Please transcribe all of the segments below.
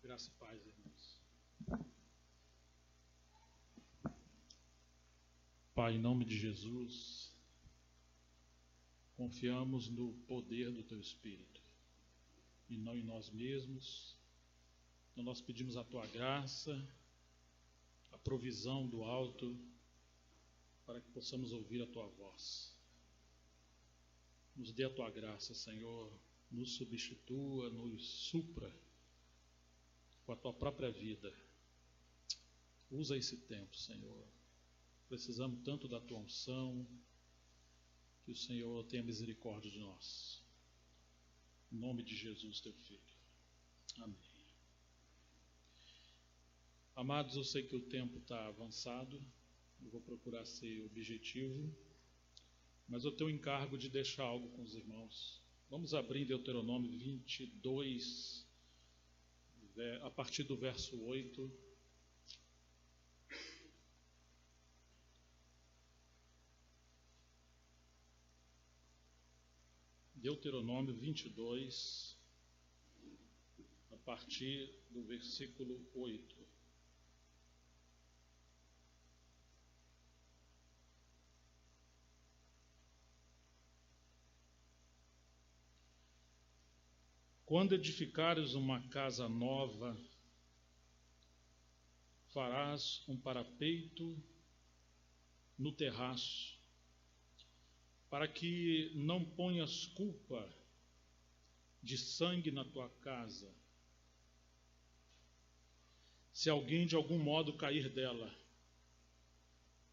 Graça e paz, irmãos. Pai, em nome de Jesus, confiamos no poder do Teu Espírito e não em nós mesmos. Então nós pedimos a Tua graça, a provisão do alto, para que possamos ouvir a Tua voz. Nos dê a Tua graça, Senhor, nos substitua, nos supra com a Tua própria vida. Usa esse tempo, Senhor. Precisamos tanto da Tua unção, que o Senhor tenha misericórdia de nós. Em nome de Jesus, Teu Filho. Amém. Amados, eu sei que o tempo está avançado, eu vou procurar ser objetivo, mas eu tenho o encargo de deixar algo com os irmãos. Vamos abrir Deuteronômio 22, a partir do verso 8. Deuteronômio 22, a partir do versículo 8. Quando edificares uma casa nova, farás um parapeito no terraço, para que não ponhas culpa de sangue na tua casa, se alguém de algum modo cair dela.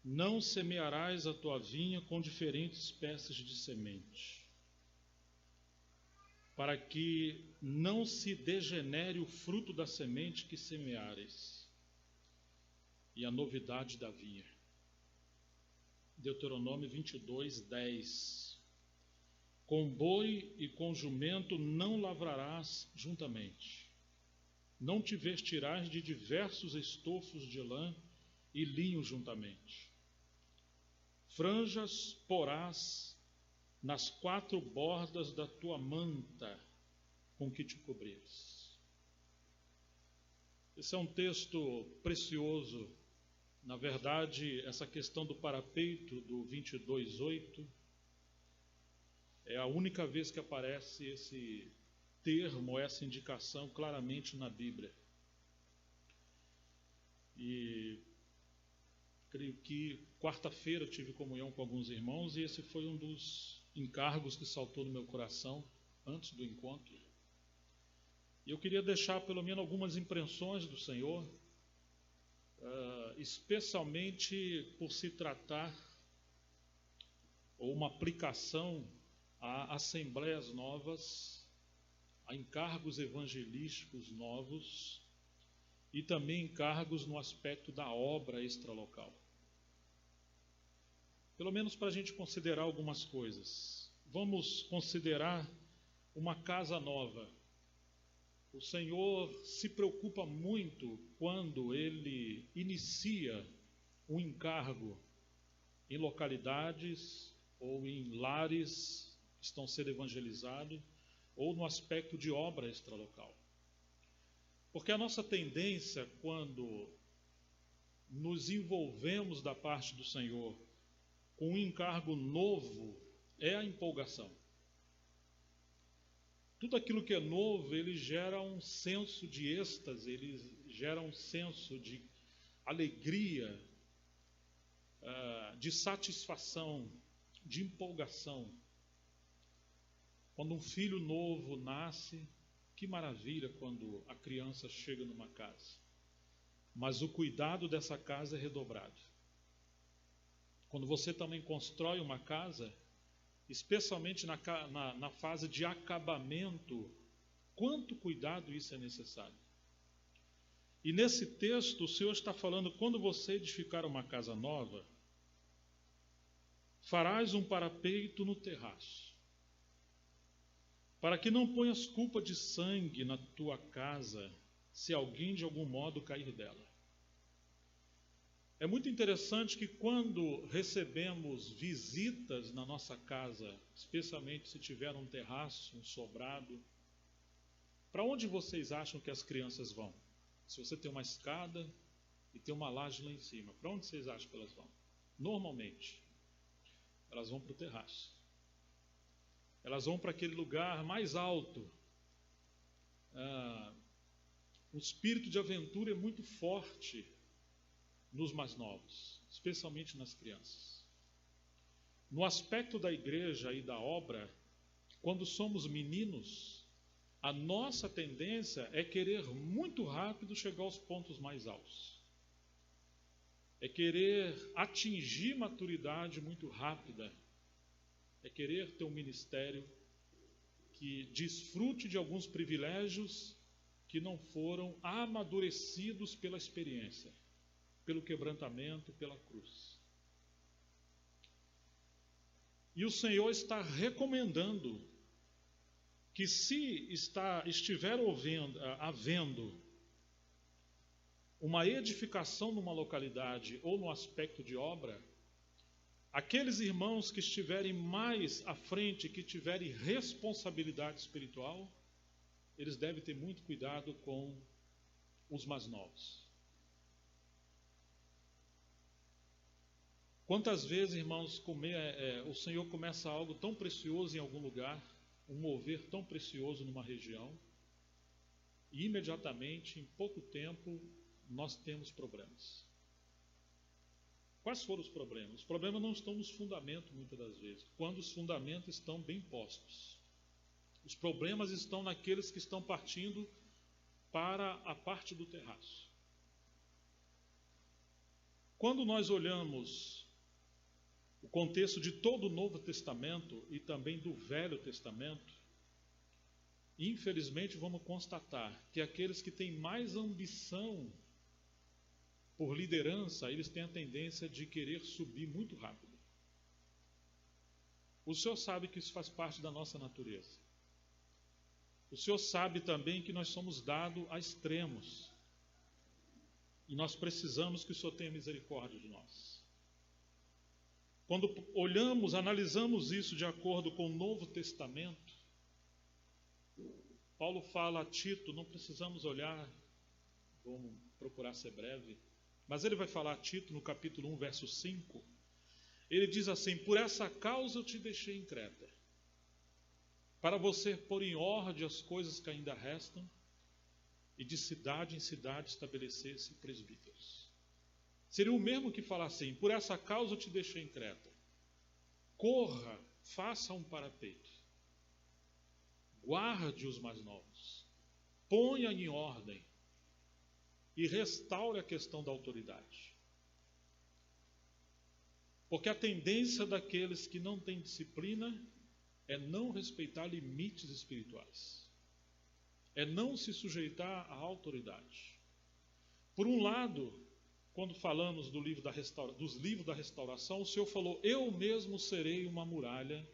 Não semearás a tua vinha com diferentes espécies de semente, para que não se degenere o fruto da semente que semeares, e a novidade da vinha. Deuteronômio 22, 10. Com boi e com jumento não lavrarás juntamente. Não te vestirás de diversos estofos de lã e linho juntamente. Franjas porás nas 4 bordas da tua manta com que te cobrires. Esse é um texto precioso. Na verdade, essa questão do parapeito do 22:8 é a única vez que aparece esse termo, essa indicação claramente na Bíblia. E creio que quarta-feira eu tive comunhão com alguns irmãos e esse foi um dos encargos que saltou no meu coração antes do encontro. E eu queria deixar pelo menos algumas impressões do Senhor, especialmente por se tratar ou uma aplicação a assembleias novas, a encargos evangelísticos novos e também encargos no aspecto da obra extralocal. Pelo menos para a gente considerar algumas coisas. Vamos considerar uma casa nova. O Senhor se preocupa muito quando Ele inicia um encargo em localidades ou em lares que estão sendo evangelizados, ou no aspecto de obra extralocal. Porque a nossa tendência, quando nos envolvemos da parte do Senhor com um encargo novo, é a empolgação. Tudo aquilo que é novo, ele gera um senso de êxtase, ele gera um senso de alegria, de satisfação, de empolgação. Quando um filho novo nasce, que maravilha quando a criança chega numa casa. Mas o cuidado dessa casa é redobrado. Quando você também constrói uma casa, especialmente na fase de acabamento, quanto cuidado isso é necessário. E nesse texto o Senhor está falando, quando você edificar uma casa nova, farás um parapeito no terraço, para que não ponhas culpa de sangue na tua casa, se alguém de algum modo cair dela. É muito interessante que quando recebemos visitas na nossa casa, especialmente se tiver um terraço, um sobrado, Para onde vocês acham que as crianças vão? Se você tem uma escada e tem uma laje lá em cima, para onde vocês acham que elas vão? Normalmente, elas vão para o terraço. Elas vão para aquele lugar mais alto. O espírito de aventura é muito forte nos mais novos, especialmente nas crianças. No aspecto da igreja e da obra, quando somos meninos, a nossa tendência é querer muito rápido chegar aos pontos mais altos. É querer atingir maturidade muito rápida. É querer ter um ministério que desfrute de alguns privilégios que não foram amadurecidos pela experiência, pelo quebrantamento, pela cruz. E o Senhor está recomendando que se estiver havendo uma edificação numa localidade ou no aspecto de obra, aqueles irmãos que estiverem mais à frente, que tiverem responsabilidade espiritual, eles devem ter muito cuidado com os mais novos. Quantas vezes, irmãos, o Senhor começa algo tão precioso em algum lugar, um mover tão precioso numa região, e imediatamente, em pouco tempo, nós temos problemas. Quais foram os problemas? Os problemas não estão nos fundamentos, muitas das vezes, quando os fundamentos estão bem postos. Os problemas estão naqueles que estão partindo para a parte do terraço. Quando nós olhamos o contexto de todo o Novo Testamento e também do Velho Testamento, infelizmente vamos constatar que aqueles que têm mais ambição por liderança, eles têm a tendência de querer subir muito rápido. O Senhor sabe que isso faz parte da nossa natureza. O Senhor sabe também que nós somos dados a extremos. E nós precisamos que o Senhor tenha misericórdia de nós. Quando olhamos, analisamos isso de acordo com o Novo Testamento, Paulo fala a Tito, não precisamos olhar, vamos procurar ser breve, mas ele vai falar a Tito no capítulo 1, verso 5, ele diz assim: por essa causa eu te deixei em Creta, para você pôr em ordem as coisas que ainda restam, e de cidade em cidade estabelecer-se presbíteros. Seria o mesmo que falar assim: por essa causa eu te deixei em Creta, corra, faça um parapeito, guarde os mais novos, ponha em ordem e restaure a questão da autoridade. Porque a tendência daqueles que não têm disciplina é não respeitar limites espirituais, é não se sujeitar à autoridade. Por um lado, quando falamos dos livros da restauração, o Senhor falou: eu mesmo serei uma muralha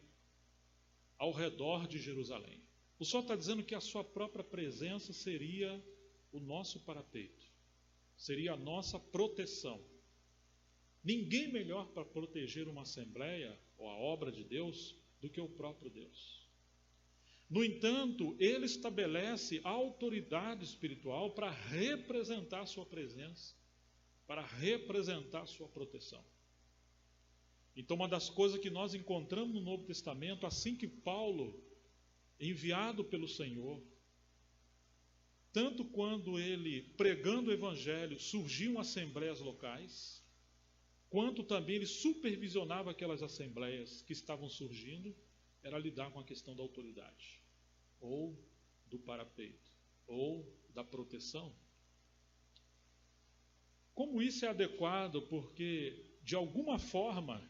ao redor de Jerusalém. O Senhor está dizendo que a sua própria presença seria o nosso parapeito, seria a nossa proteção. Ninguém melhor para proteger uma assembleia ou a obra de Deus do que o próprio Deus. No entanto, Ele estabelece a autoridade espiritual para representar a sua presença, para representar a sua proteção. Então, uma das coisas que nós encontramos no Novo Testamento, assim que Paulo, enviado pelo Senhor, tanto quando ele, pregando o Evangelho, surgiam assembleias locais, quanto também ele supervisionava aquelas assembleias que estavam surgindo, era lidar com a questão da autoridade, ou do parapeito, ou da proteção. Como isso é adequado? Porque, de alguma forma,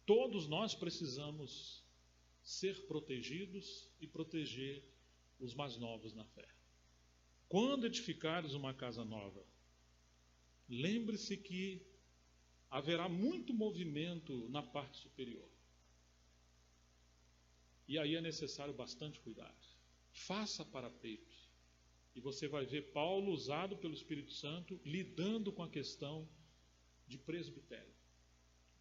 todos nós precisamos ser protegidos e proteger os mais novos na fé. Quando edificares uma casa nova, lembre-se que haverá muito movimento na parte superior. E aí é necessário bastante cuidado. Faça parapeito. E você vai ver Paulo, usado pelo Espírito Santo, lidando com a questão de presbitério.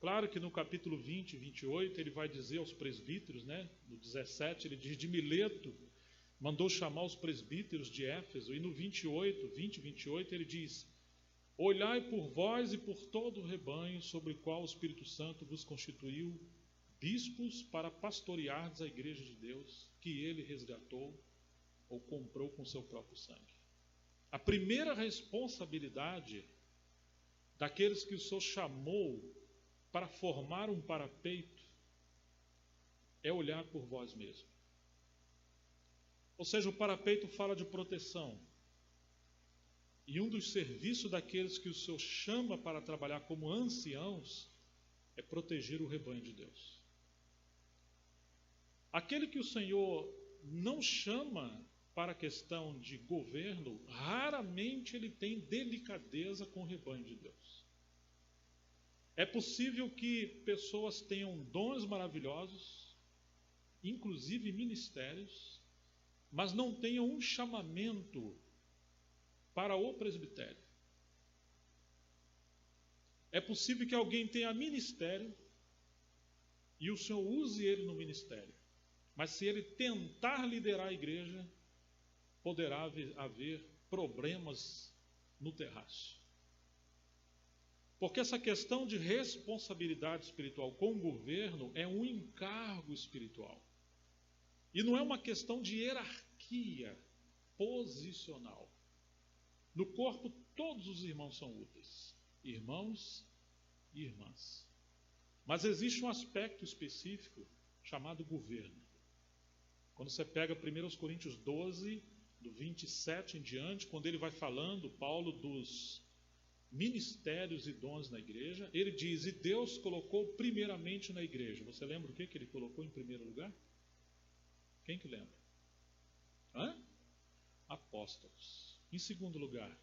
Claro que no capítulo 20 e 28 ele vai dizer aos presbíteros, no 17 ele diz: de Mileto mandou chamar os presbíteros de Éfeso, e no 20 e 28, ele diz: olhai por vós e por todo o rebanho sobre o qual o Espírito Santo vos constituiu bispos para pastoreardes a igreja de Deus, que ele resgatou ou comprou com seu próprio sangue. A primeira responsabilidade daqueles que o Senhor chamou para formar um parapeito é olhar por vós mesmos. Ou seja, o parapeito fala de proteção. E um dos serviços daqueles que o Senhor chama para trabalhar como anciãos é proteger o rebanho de Deus. Aquele que o Senhor não chama para a questão de governo, raramente ele tem delicadeza com o rebanho de Deus. É possível que pessoas tenham dons maravilhosos, inclusive ministérios, mas não tenham um chamamento para o presbitério. É possível que alguém tenha ministério e o Senhor use ele no ministério, mas se ele tentar liderar a igreja, poderá haver problemas no terraço. Porque essa questão de responsabilidade espiritual com o governo é um encargo espiritual. E não é uma questão de hierarquia posicional. No corpo, todos os irmãos são úteis. Irmãos e irmãs. Mas existe um aspecto específico chamado governo. Quando você pega 1 Coríntios 12, do 27 em diante, quando ele vai falando, Paulo, dos ministérios e dons na igreja, ele diz: e Deus colocou primeiramente na igreja. Você lembra o que ele colocou em primeiro lugar? Quem que lembra? Apóstolos. Em segundo lugar.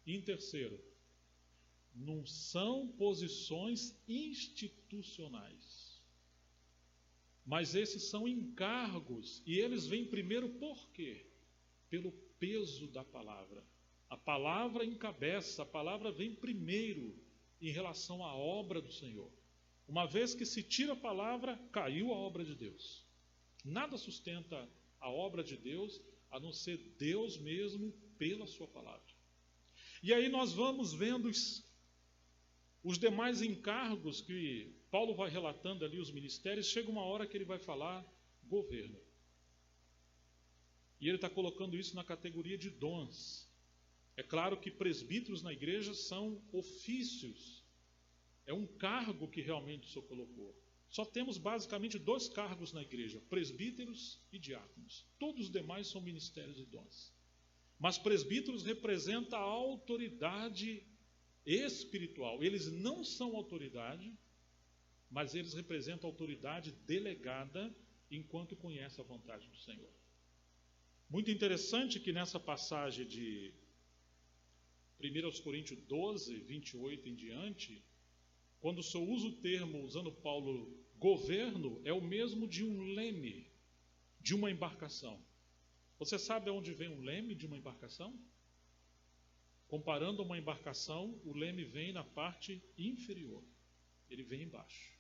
E em terceiro, não são posições institucionais, mas esses são encargos, e eles vêm primeiro por quê? Pelo peso da palavra. A palavra encabeça, a palavra vem primeiro em relação à obra do Senhor. Uma vez que se tira a palavra, caiu a obra de Deus. Nada sustenta a obra de Deus, a não ser Deus mesmo pela sua palavra. E aí nós vamos vendo os demais encargos que Paulo vai relatando ali, os ministérios. Chega uma hora que ele vai falar governo. E ele está colocando isso na categoria de dons. É claro que presbíteros na igreja são ofícios. É um cargo que realmente o Senhor colocou. Só temos basicamente 2 cargos na igreja: presbíteros e diáconos. Todos os demais são ministérios e dons. Mas presbíteros representam a autoridade espiritual. Eles não são autoridade, mas eles representam a autoridade delegada enquanto conhecem a vontade do Senhor. Muito interessante que nessa passagem de 1 Coríntios 12, 28 em diante, quando o Senhor usa o termo, usando Paulo, governo, é o mesmo de um leme, de uma embarcação. Você sabe aonde vem um leme de uma embarcação? Comparando a uma embarcação, o leme vem na parte inferior. Ele vem embaixo.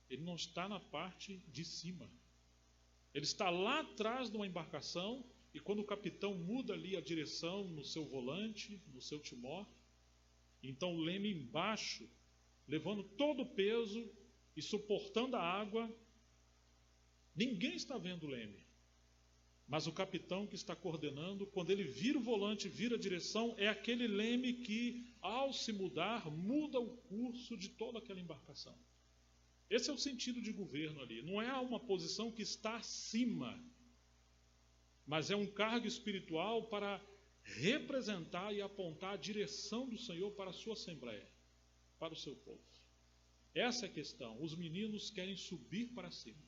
Ele não está na parte de cima. Ele está lá atrás de uma embarcação, e quando o capitão muda ali a direção no seu volante, no seu timó, então o leme embaixo, levando todo o peso e suportando a água, ninguém está vendo o leme. Mas o capitão que está coordenando, quando ele vira o volante, vira a direção, é aquele leme que, ao se mudar, muda o curso de toda aquela embarcação. Esse é o sentido de governo ali. Não é uma posição que está acima, mas é um cargo espiritual para representar e apontar a direção do Senhor para a sua assembleia, para o seu povo. Essa é a questão. Os meninos querem subir para cima.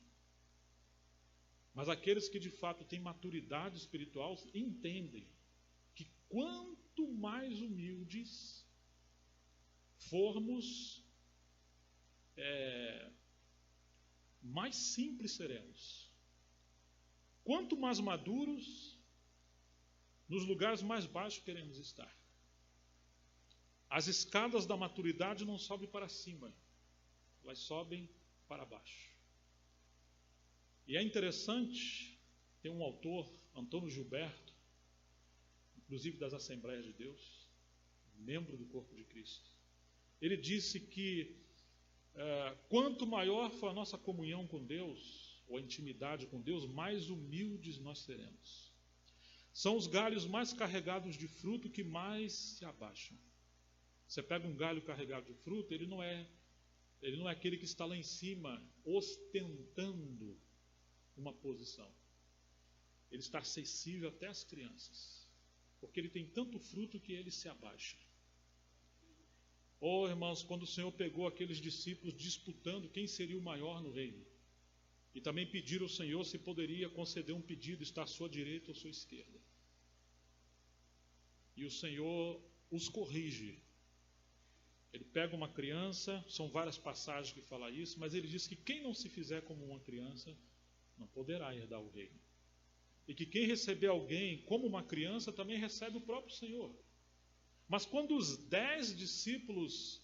Mas aqueles que de fato têm maturidade espiritual entendem que quanto mais humildes formos, mais simples seremos. Quanto mais maduros, nos lugares mais baixos queremos estar. As escadas da maturidade não sobem para cima, elas sobem para baixo. E é interessante, tem um autor Antônio Gilberto, inclusive das Assembleias de Deus, membro do corpo de Cristo. Ele disse que quanto maior for a nossa comunhão com Deus, ou a intimidade com Deus, mais humildes nós seremos. São os galhos mais carregados de fruto que mais se abaixam. Você pega um galho carregado de fruto, ele não é aquele que está lá em cima ostentando uma posição. Ele está acessível até às crianças, porque ele tem tanto fruto que ele se abaixa. Oh, irmãos, quando o Senhor pegou aqueles discípulos disputando quem seria o maior no reino, e também pediram ao Senhor se poderia conceder um pedido, estar à sua direita ou à sua esquerda. E o Senhor os corrige. Ele pega uma criança, são várias passagens que falam isso, mas ele diz que quem não se fizer como uma criança, não poderá herdar o reino. E que quem receber alguém como uma criança, também recebe o próprio Senhor. Mas quando os 10 discípulos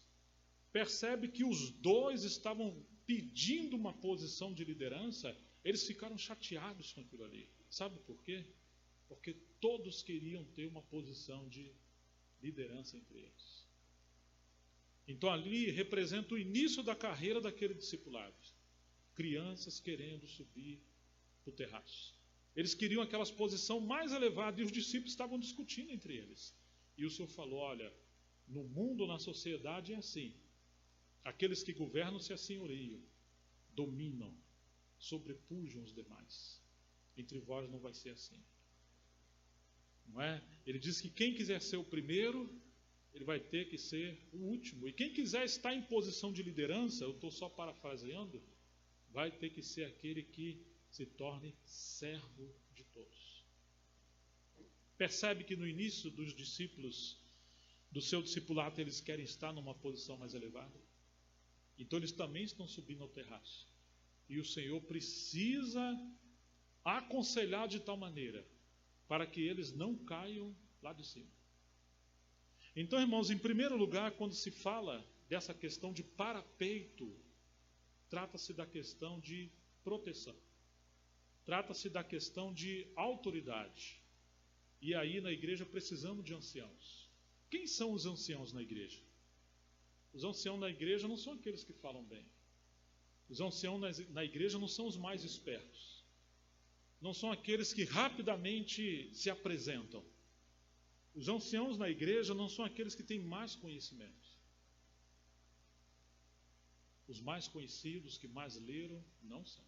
percebem que os 2 estavam pedindo uma posição de liderança, eles ficaram chateados com aquilo ali. Sabe por quê? Porque todos queriam ter uma posição de liderança entre eles. Então ali representa o início da carreira daquele discipulado. Crianças querendo subir para o terraço. Eles queriam aquelas posições mais elevadas e os discípulos estavam discutindo entre eles. E o Senhor falou, olha, no mundo, na sociedade é assim. Aqueles que governam se assenhoriam, dominam, sobrepujam os demais. Entre vós não vai ser assim. Não é? Ele diz que quem quiser ser o primeiro, ele vai ter que ser o último. E quem quiser estar em posição de liderança, eu estou só parafraseando, vai ter que ser aquele que se torne servo de todos. Percebe que no início dos discípulos, do seu discipulado, eles querem estar numa posição mais elevada? Então eles também estão subindo ao terraço. E o Senhor precisa aconselhar de tal maneira para que eles não caiam lá de cima. Então, irmãos, em primeiro lugar, quando se fala dessa questão de parapeito, trata-se da questão de proteção. Trata-se da questão de autoridade. E aí na igreja precisamos de anciãos. Quem são os anciãos na igreja? Os anciãos na igreja não são aqueles que falam bem. Os anciãos na igreja não são os mais espertos. Não são aqueles que rapidamente se apresentam. Os anciãos na igreja não são aqueles que têm mais conhecimento. Os mais conhecidos, que mais leram, não são.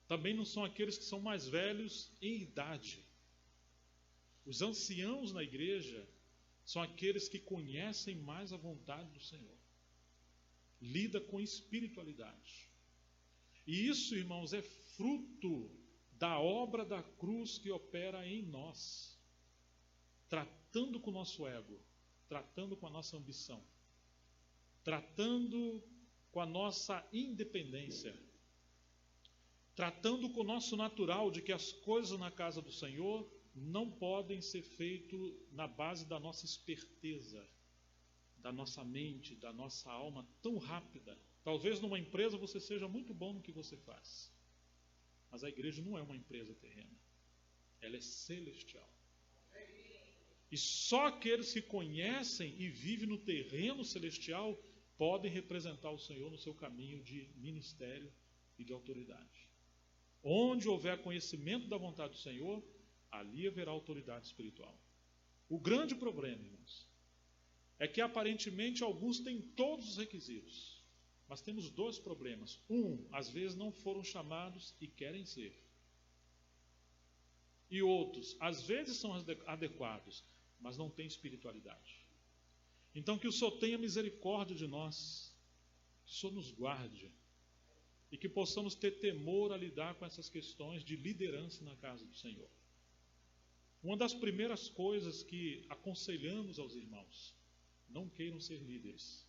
Também não são aqueles que são mais velhos em idade. Os anciãos na igreja são aqueles que conhecem mais a vontade do Senhor. Lida com espiritualidade. E isso, irmãos, é fruto da obra da cruz que opera em nós. Tratando com o nosso ego, tratando com a nossa ambição, tratando com a nossa independência, tratando com o nosso natural de que as coisas na casa do Senhor não podem ser feitas na base da nossa esperteza, da nossa mente, da nossa alma tão rápida. Talvez numa empresa você seja muito bom no que você faz, mas a igreja não é uma empresa terrena, ela é celestial. E só aqueles que conhecem e vivem no terreno celestial podem representar o Senhor no seu caminho de ministério e de autoridade. Onde houver conhecimento da vontade do Senhor, ali haverá autoridade espiritual. O grande problema, irmãos, é que aparentemente alguns têm todos os requisitos, mas temos 2 problemas. Às vezes não foram chamados e querem ser. E outros, às vezes são adequados, mas não têm espiritualidade. Então que o Senhor tenha misericórdia de nós, que o Senhor nos guarde, e que possamos ter temor a lidar com essas questões de liderança na casa do Senhor. Uma das primeiras coisas que aconselhamos aos irmãos, não queiram ser líderes,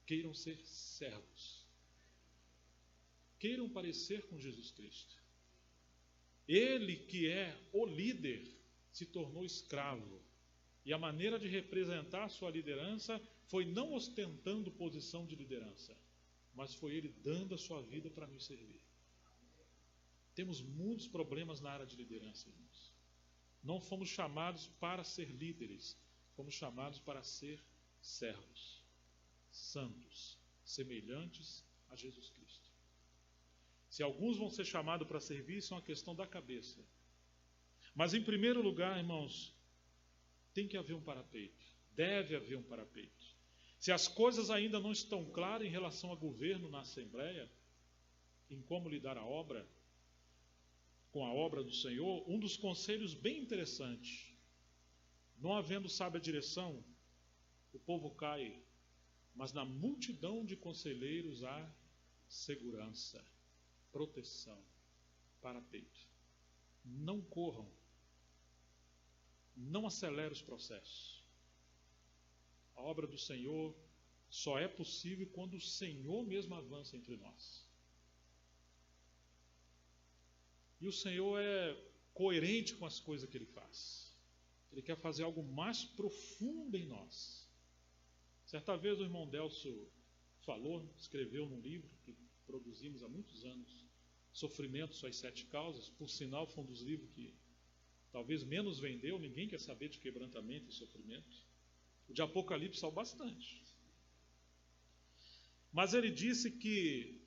queiram ser servos. Queiram parecer com Jesus Cristo. Ele que é o líder, se tornou escravo. E a maneira de representar a sua liderança foi não ostentando posição de liderança, mas foi ele dando a sua vida para nos servir. Temos muitos problemas na área de liderança, irmãos. Não fomos chamados para ser líderes, fomos chamados para ser servos, santos, semelhantes a Jesus Cristo. Se alguns vão ser chamados para servir, isso é uma questão da cabeça. Mas em primeiro lugar, irmãos, tem que haver um parapeito, deve haver um parapeito. Se as coisas ainda não estão claras em relação ao governo na Assembleia, em como lidar com a obra do Senhor, um dos conselhos bem interessantes, não havendo sábia direção, o povo cai, mas na multidão de conselheiros há segurança, proteção, parapeito. Não corram, não acelere os processos. A obra do Senhor só é possível quando o Senhor mesmo avança entre nós. E o Senhor é coerente com as coisas que Ele faz. Ele quer fazer algo mais profundo em nós. Certa vez o irmão Delcio escreveu num livro que produzimos há muitos anos, Sofrimento, Suas 7 Causas. Por sinal, foi um dos livros que talvez menos vendeu. Ninguém quer saber de quebrantamento e sofrimento. O de Apocalipse saiu bastante. Mas ele disse que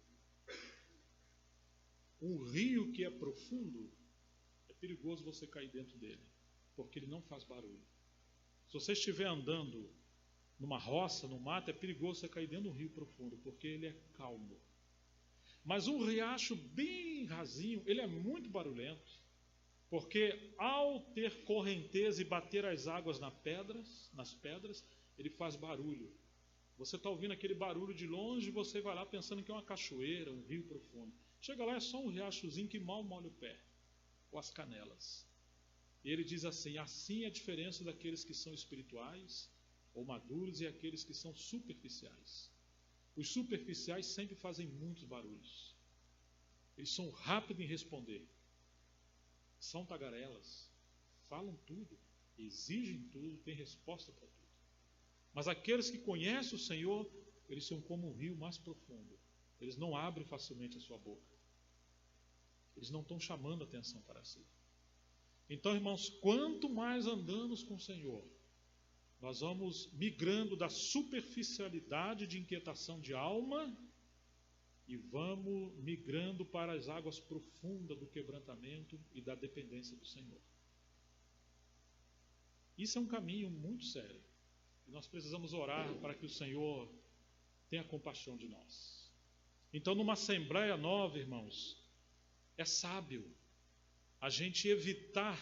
um rio que é profundo, é perigoso você cair dentro dele, porque ele não faz barulho. Se você estiver andando numa roça, no mato, é perigoso você cair dentro de um rio profundo, porque ele é calmo. Mas um riacho bem rasinho, ele é muito barulhento, porque ao ter correnteza e bater as águas nas pedras, ele faz barulho. Você está ouvindo aquele barulho de longe e você vai lá pensando que é uma cachoeira, um rio profundo. Chega lá, é só um riachozinho que mal molha o pé, ou as canelas. E ele diz assim é a diferença daqueles que são espirituais ou maduros e aqueles que são superficiais. Os superficiais sempre fazem muitos barulhos. Eles são rápidos em responder. São tagarelas, falam tudo, exigem tudo, têm resposta para tudo. Mas aqueles que conhecem o Senhor, eles são como um rio mais profundo. Eles não abrem facilmente a sua boca. Eles não estão chamando atenção para si. Então, irmãos, quanto mais andamos com o Senhor, nós vamos migrando da superficialidade de inquietação de alma e vamos migrando para as águas profundas do quebrantamento e da dependência do Senhor. Isso é um caminho muito sério. E nós precisamos orar para que o Senhor tenha compaixão de nós. Então, numa assembleia nova, irmãos, é sábio a gente evitar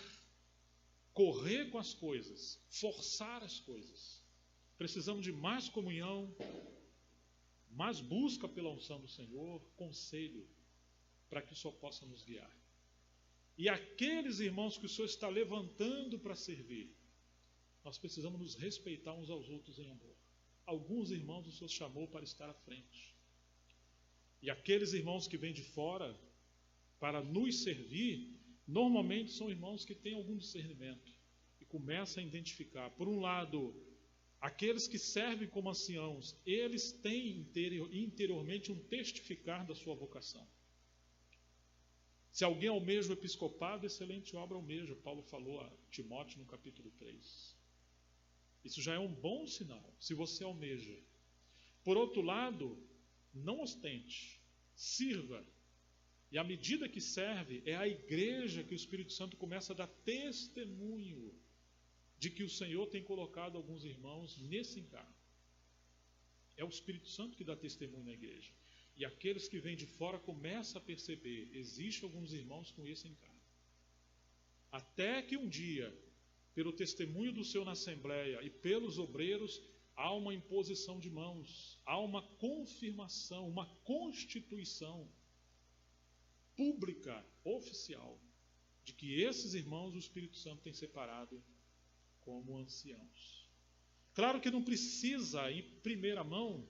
correr com as coisas, forçar as coisas. Precisamos de mais comunhão, mais busca pela unção do Senhor, conselho, para que o Senhor possa nos guiar. E aqueles irmãos que o Senhor está levantando para servir, nós precisamos nos respeitar uns aos outros em amor. Alguns irmãos o Senhor chamou para estar à frente. E aqueles irmãos que vêm de fora para nos servir, normalmente são irmãos que têm algum discernimento e começam a identificar. Por um lado, aqueles que servem como anciãos, eles têm interiormente um testificar da sua vocação. Se alguém almeja o episcopado, excelente obra almeja. Paulo falou a Timóteo no capítulo 3. Isso já é um bom sinal, se você almeja. Por outro lado, não ostente, sirva. E à medida que serve, é a igreja que o Espírito Santo começa a dar testemunho de que o Senhor tem colocado alguns irmãos nesse encargo. É o Espírito Santo que dá testemunho na igreja. E aqueles que vêm de fora começam a perceber, existem alguns irmãos com esse encargo. Até que um dia, pelo testemunho do Senhor na Assembleia e pelos obreiros, há uma imposição de mãos, há uma confirmação, uma constituição pública, oficial, de que esses irmãos o Espírito Santo tem separado como anciãos. Claro que não precisa, em primeira mão,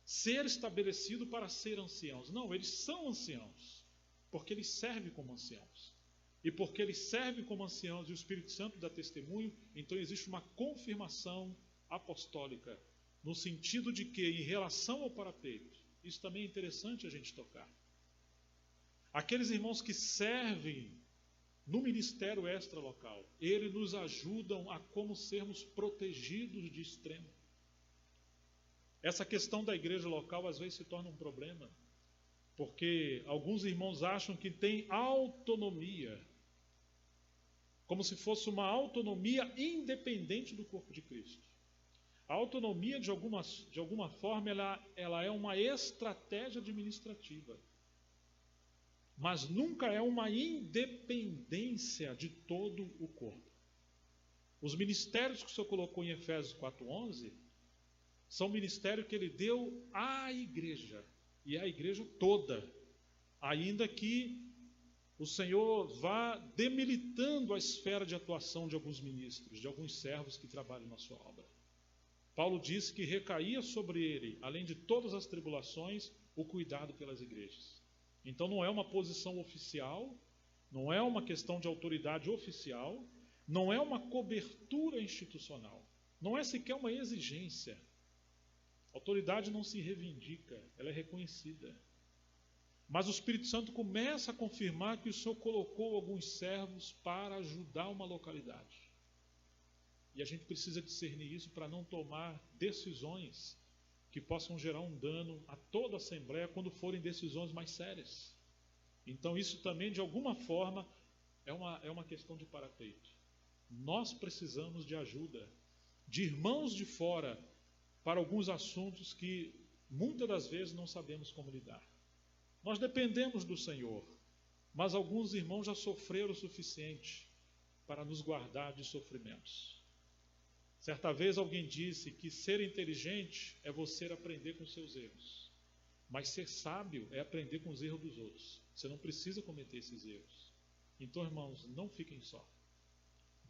ser estabelecido para ser anciãos. Não, eles são anciãos, porque eles servem como anciãos. E porque eles servem como anciãos e o Espírito Santo dá testemunho, então existe uma confirmação apostólica, no sentido de que, em relação ao parapeito, isso também é interessante a gente tocar. Aqueles irmãos que servem no ministério extralocal, eles nos ajudam a como sermos protegidos de extremo. Essa questão da igreja local às vezes se torna um problema, porque alguns irmãos acham que tem autonomia, como se fosse uma autonomia independente do corpo de Cristo. A autonomia, de alguma forma, ela é uma estratégia administrativa, mas nunca é uma independência de todo o corpo. Os ministérios que o Senhor colocou em Efésios 4:11 são ministérios que Ele deu à igreja, e à igreja toda, ainda que o Senhor vá demilitando a esfera de atuação de alguns ministros, de alguns servos que trabalham na sua obra. Paulo disse que recaía sobre ele, além de todas as tribulações, o cuidado pelas igrejas. Então não é uma posição oficial, não é uma questão de autoridade oficial, não é uma cobertura institucional, não é sequer uma exigência. A autoridade não se reivindica, ela é reconhecida. Mas o Espírito Santo começa a confirmar que o Senhor colocou alguns servos para ajudar uma localidade. E a gente precisa discernir isso para não tomar decisões que possam gerar um dano a toda a Assembleia quando forem decisões mais sérias. Então isso também, de alguma forma, é uma questão de parapeito. Nós precisamos de ajuda, de irmãos de fora, para alguns assuntos que muitas das vezes não sabemos como lidar. Nós dependemos do Senhor, mas alguns irmãos já sofreram o suficiente para nos guardar de sofrimentos. Certa vez alguém disse que ser inteligente é você aprender com seus erros, mas ser sábio é aprender com os erros dos outros. Você não precisa cometer esses erros. Então, irmãos, não fiquem só.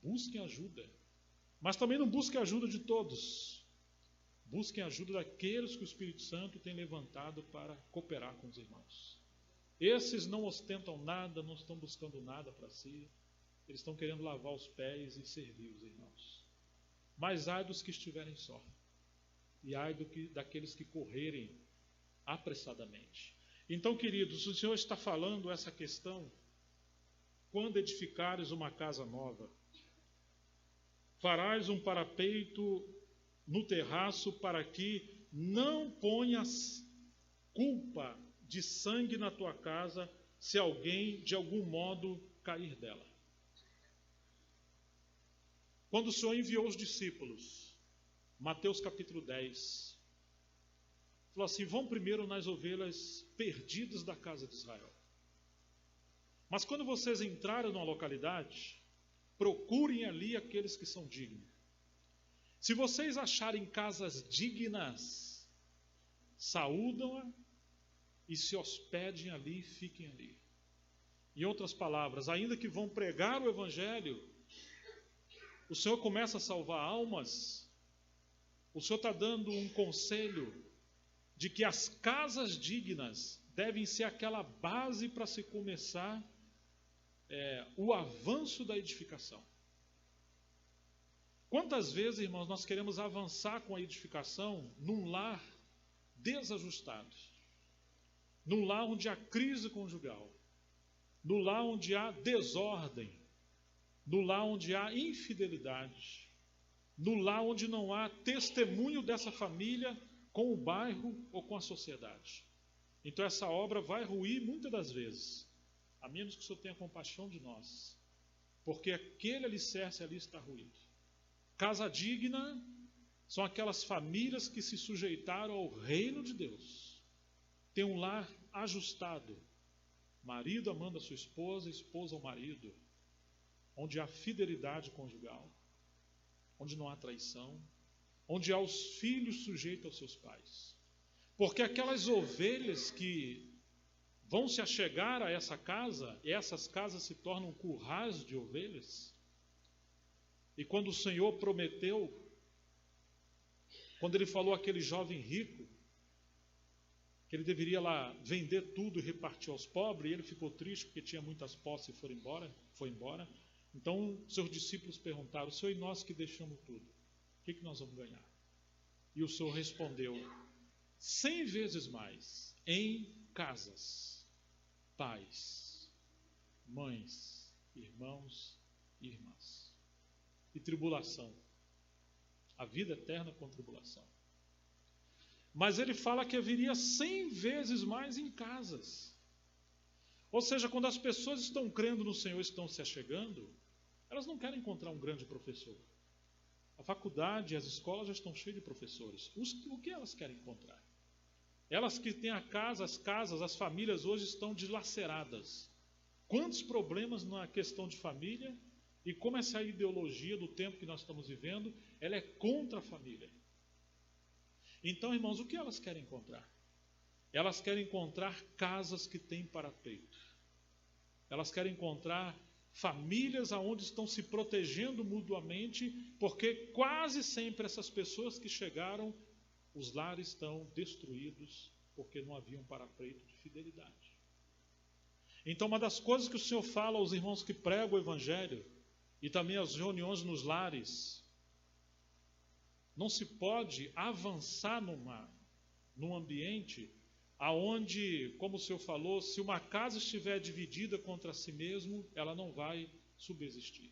Busquem ajuda, mas também não busquem ajuda de todos. Busquem ajuda daqueles que o Espírito Santo tem levantado para cooperar com os irmãos. Esses não ostentam nada, não estão buscando nada para si. Eles estão querendo lavar os pés e servir os irmãos. Mas ai dos que estiverem só, e ai daqueles que correrem apressadamente. Então, queridos, o Senhor está falando essa questão: quando edificares uma casa nova, farás um parapeito no terraço para que não ponhas culpa de sangue na tua casa se alguém de algum modo cair dela. Quando o Senhor enviou os discípulos, Mateus capítulo 10, falou assim: vão primeiro nas ovelhas perdidas da casa de Israel. Mas quando vocês entrarem numa localidade, procurem ali aqueles que são dignos. Se vocês acharem casas dignas, saúdam-a e se hospedem ali e fiquem ali. Em outras palavras, ainda que vão pregar o Evangelho, o Senhor começa a salvar almas. O Senhor está dando um conselho de que as casas dignas devem ser aquela base para se começar o avanço da edificação. Quantas vezes, irmãos, nós queremos avançar com a edificação num lar desajustado, num lar onde há crise conjugal, no lar onde há desordem, no lar onde há infidelidade, no lar onde não há testemunho dessa família com o bairro ou com a sociedade. Então essa obra vai ruir muitas das vezes, a menos que o Senhor tenha compaixão de nós, porque aquele alicerce ali está ruído. Casa digna são aquelas famílias que se sujeitaram ao reino de Deus, tem um lar ajustado, marido amando a sua esposa, esposa ao marido, onde há fidelidade conjugal, onde não há traição, onde há os filhos sujeitos aos seus pais. Porque aquelas ovelhas que vão se achegar a essa casa, e essas casas se tornam currais de ovelhas. E quando o Senhor prometeu, quando Ele falou àquele jovem rico, que ele deveria lá vender tudo e repartir aos pobres, e ele ficou triste porque tinha muitas posses e foi embora. Então, seus discípulos perguntaram: Senhor, e nós que deixamos tudo, o que nós vamos ganhar? E o Senhor respondeu: 100 vezes mais, em casas. pais, mães, irmãos e irmãs. E tribulação. A vida eterna com tribulação. Mas ele fala que haveria 100 vezes mais em casas. Ou seja, quando as pessoas estão crendo no Senhor, estão se achegando, elas não querem encontrar um grande professor. A faculdade e as escolas já estão cheias de professores. O que elas querem encontrar? Elas que têm a casa, as casas, as famílias hoje estão dilaceradas. Quantos problemas na questão de família e como essa ideologia do tempo que nós estamos vivendo, ela é contra a família. Então, irmãos, o que elas querem encontrar? Elas querem encontrar casas que têm parapeito. Elas querem encontrar famílias onde estão se protegendo mutuamente, porque quase sempre essas pessoas que chegaram, os lares estão destruídos, porque não havia um parapeito de fidelidade. Então, uma das coisas que o Senhor fala aos irmãos que pregam o Evangelho, e também as reuniões nos lares, não se pode avançar num ambiente aonde, como o Senhor falou, se uma casa estiver dividida contra si mesmo, ela não vai subsistir.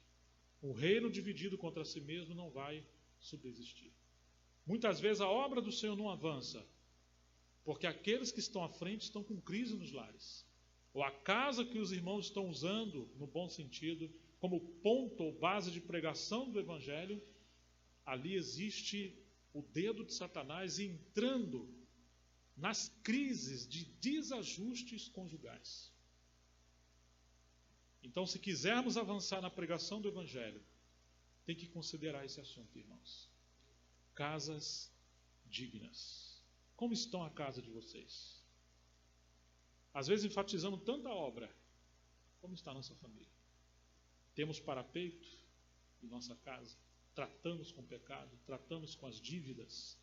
Um reino dividido contra si mesmo não vai subsistir. Muitas vezes a obra do Senhor não avança, porque aqueles que estão à frente estão com crise nos lares. Ou a casa que os irmãos estão usando, no bom sentido, como ponto ou base de pregação do Evangelho, ali existe o dedo de Satanás entrando nas crises de desajustes conjugais. Então, se quisermos avançar na pregação do Evangelho, tem que considerar esse assunto, irmãos. Casas dignas. Como estão a casa de vocês? Às vezes enfatizando tanta obra, como está a nossa família? Temos parapeito em nossa casa? Tratamos com o pecado? Tratamos com as dívidas?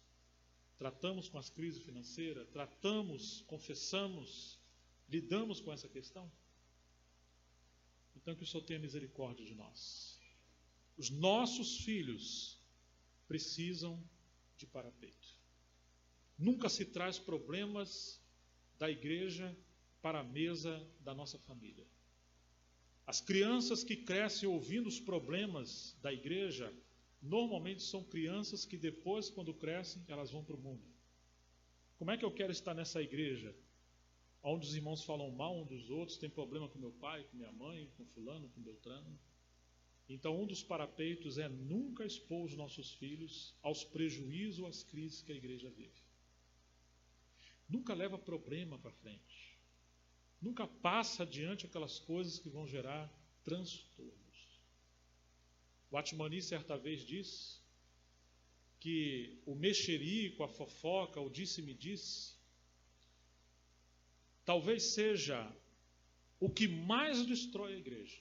Tratamos com as crises financeiras? Tratamos, confessamos, lidamos com essa questão? Então que o Senhor tenha misericórdia de nós. Os nossos filhos precisam de parapeito. Nunca se traz problemas da igreja para a mesa da nossa família. As crianças que crescem ouvindo os problemas da igreja, normalmente são crianças que depois, quando crescem, elas vão para o mundo. Como é que eu quero estar nessa igreja, onde os irmãos falam mal um dos outros, tem problema com meu pai, com minha mãe, com fulano, com Beltrano? Então, um dos parapeitos é nunca expor os nossos filhos aos prejuízos ou às crises que a igreja vive. Nunca leva problema para frente. Nunca passa adiante aquelas coisas que vão gerar transtornos. O Atmani certa vez disse que o mexerico, a fofoca, o disse-me-disse, talvez seja o que mais destrói a igreja.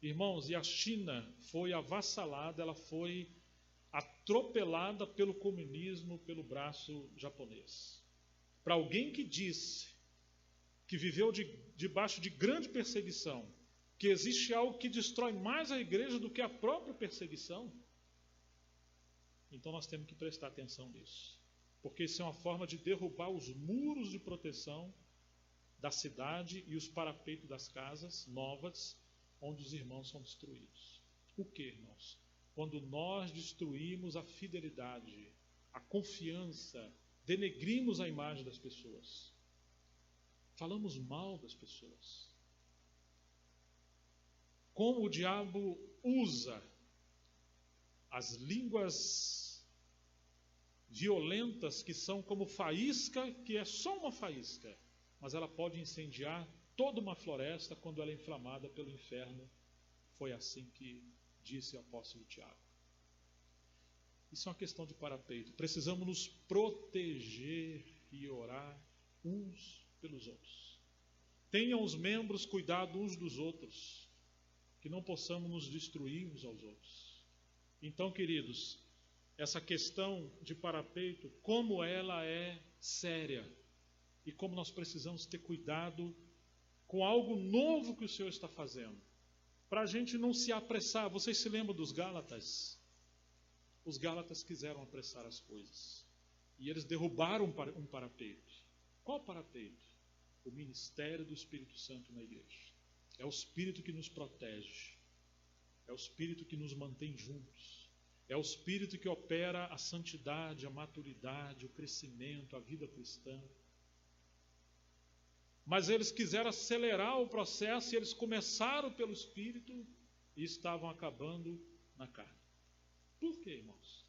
Irmãos, e a China foi avassalada, ela foi atropelada pelo comunismo, pelo braço japonês. Para alguém que disse que viveu debaixo de grande perseguição, que existe algo que destrói mais a igreja do que a própria perseguição, então nós temos que prestar atenção nisso. Porque isso é uma forma de derrubar os muros de proteção da cidade e os parapeitos das casas novas, onde os irmãos são destruídos. O que, irmãos? Quando nós destruímos a fidelidade, a confiança, denegrimos a imagem das pessoas, falamos mal das pessoas. Como o diabo usa as línguas violentas que são como faísca, que é só uma faísca, mas ela pode incendiar toda uma floresta quando ela é inflamada pelo inferno. Foi assim que disse o apóstolo Tiago. Isso é uma questão de parapeito. Precisamos nos proteger e orar uns pelos outros. Tenham os membros cuidado uns dos outros, que não possamos nos destruir uns aos outros. Então, queridos, essa questão de parapeito, como ela é séria e como nós precisamos ter cuidado com algo novo que o Senhor está fazendo, para a gente não se apressar. Vocês se lembram dos Gálatas? Os Gálatas quiseram apressar as coisas e eles derrubaram um parapeito. Qual parapeito? o ministério do Espírito Santo na igreja. É o Espírito que nos protege. É o Espírito que nos mantém juntos. É o Espírito que opera a santidade, a maturidade, o crescimento, a vida cristã. Mas eles quiseram acelerar o processo e eles começaram pelo Espírito e estavam acabando na carne. Por quê, irmãos?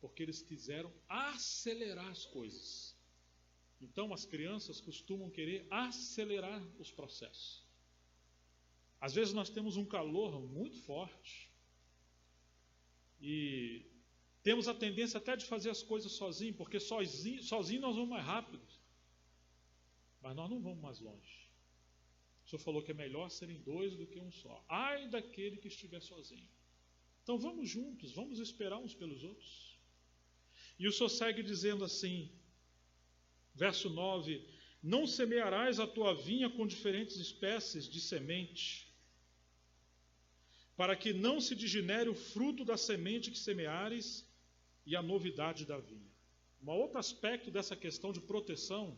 Porque eles quiseram acelerar as coisas. Então, as crianças costumam querer acelerar os processos. Às vezes nós temos um calor muito forte e temos a tendência até de fazer as coisas sozinho, porque sozinho nós vamos mais rápido. Mas nós não vamos mais longe. O Senhor falou que é melhor serem dois do que um só. Ai daquele que estiver sozinho. Então vamos juntos, vamos esperar uns pelos outros. E o Senhor segue dizendo assim, verso 9: não semearás a tua vinha com diferentes espécies de semente, para que não se degenere o fruto da semente que semeares e a novidade da vinha. Um outro aspecto dessa questão de proteção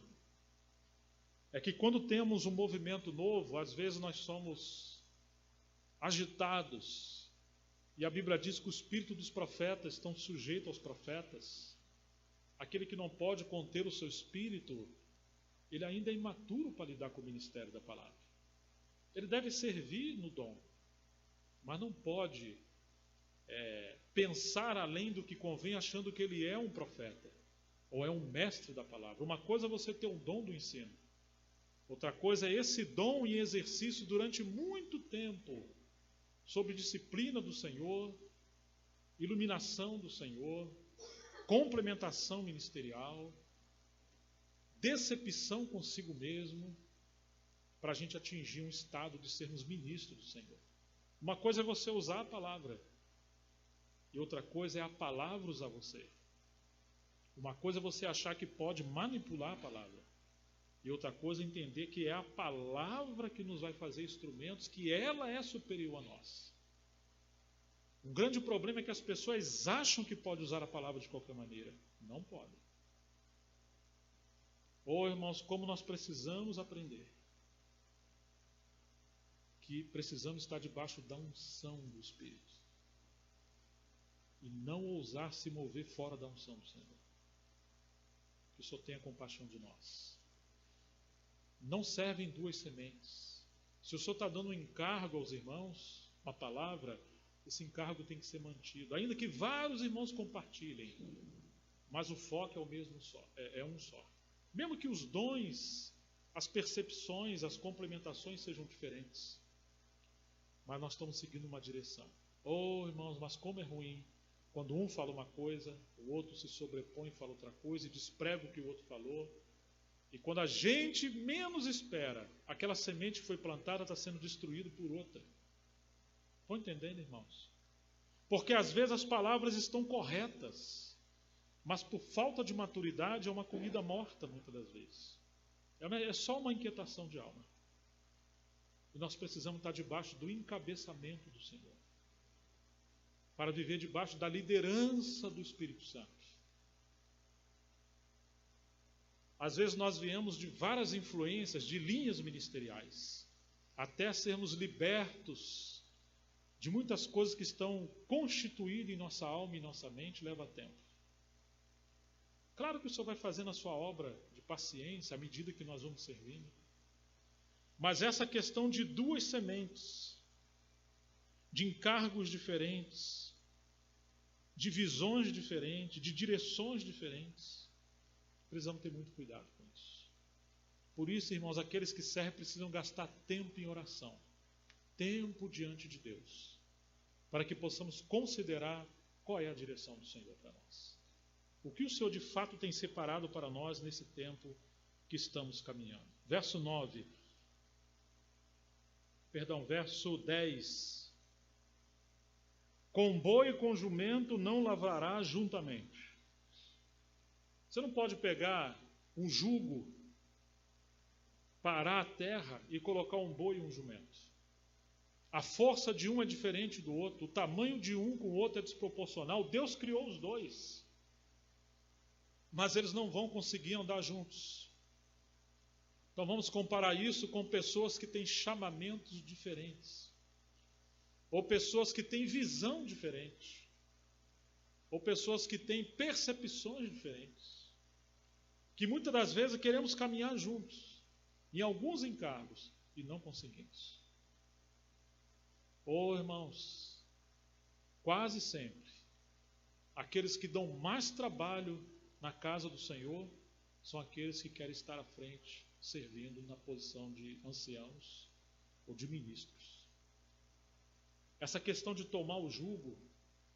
é que quando temos um movimento novo, às vezes nós somos agitados, e a Bíblia diz que o espírito dos profetas estão sujeitos aos profetas. Aquele que não pode conter o seu espírito, ele ainda é imaturo para lidar com o ministério da palavra. Ele deve servir no dom, mas não pode pensar além do que convém, achando que ele é um profeta ou é um mestre da palavra. Uma coisa é você ter um dom do ensino, outra coisa é esse dom em exercício durante muito tempo, sob disciplina do Senhor, iluminação do Senhor, complementação ministerial, decepção consigo mesmo, para a gente atingir um estado de sermos ministros do Senhor. Uma coisa é você usar a palavra, e outra coisa é a palavra usar você. Uma coisa é você achar que pode manipular a palavra, e outra coisa é entender que é a palavra que nos vai fazer instrumentos, que ela é superior a nós. Um grande problema é que as pessoas acham que pode usar a palavra de qualquer maneira. Não podem. Irmãos, como nós precisamos aprender que precisamos estar debaixo da unção do Espírito e não ousar se mover fora da unção do Senhor. Que o Senhor tenha compaixão de nós. Não servem duas sementes. Se o Senhor está dando um encargo aos irmãos, uma palavra, esse encargo tem que ser mantido, ainda que vários irmãos compartilhem, mas o foco é o mesmo só, é um só. Mesmo que os dons, as percepções, as complementações sejam diferentes, mas nós estamos seguindo uma direção. Irmãos, mas como é ruim quando um fala uma coisa, o outro se sobrepõe e fala outra coisa e desprega o que o outro falou, e quando a gente menos espera, aquela semente que foi plantada está sendo destruída por outra. Estão entendendo, irmãos? Porque às vezes as palavras estão corretas, mas por falta de maturidade é uma comida morta muitas das vezes. É só uma inquietação de alma. E nós precisamos estar debaixo do encabeçamento do Senhor, para viver debaixo da liderança do Espírito Santo. Às vezes nós viemos de várias influências, de linhas ministeriais, até sermos libertos de muitas coisas que estão constituídas em nossa alma e nossa mente, leva tempo. Claro que o Senhor vai fazendo a sua obra de paciência à medida que nós vamos servindo. Mas essa questão de duas sementes, de encargos diferentes, de visões diferentes, de direções diferentes, precisamos ter muito cuidado com isso. Por isso, irmãos, aqueles que servem precisam gastar tempo em oração, tempo diante de Deus, para que possamos considerar qual é a direção do Senhor para nós. O que o Senhor de fato tem separado para nós nesse tempo que estamos caminhando. Verso 10. Com boi e com jumento não lavrarás juntamente. Você não pode pegar um jugo, parar a terra e colocar um boi e um jumento. A força de um é diferente do outro, o tamanho de um com o outro é desproporcional. Deus criou os dois, mas eles não vão conseguir andar juntos. Então vamos comparar isso com pessoas que têm chamamentos diferentes, ou pessoas que têm visão diferente, ou pessoas que têm percepções diferentes, que muitas das vezes queremos caminhar juntos, em alguns encargos, e não conseguimos. Oh, irmãos, quase sempre, aqueles que dão mais trabalho na casa do Senhor são aqueles que querem estar à frente, servindo na posição de anciãos ou de ministros. Essa questão de tomar o jugo,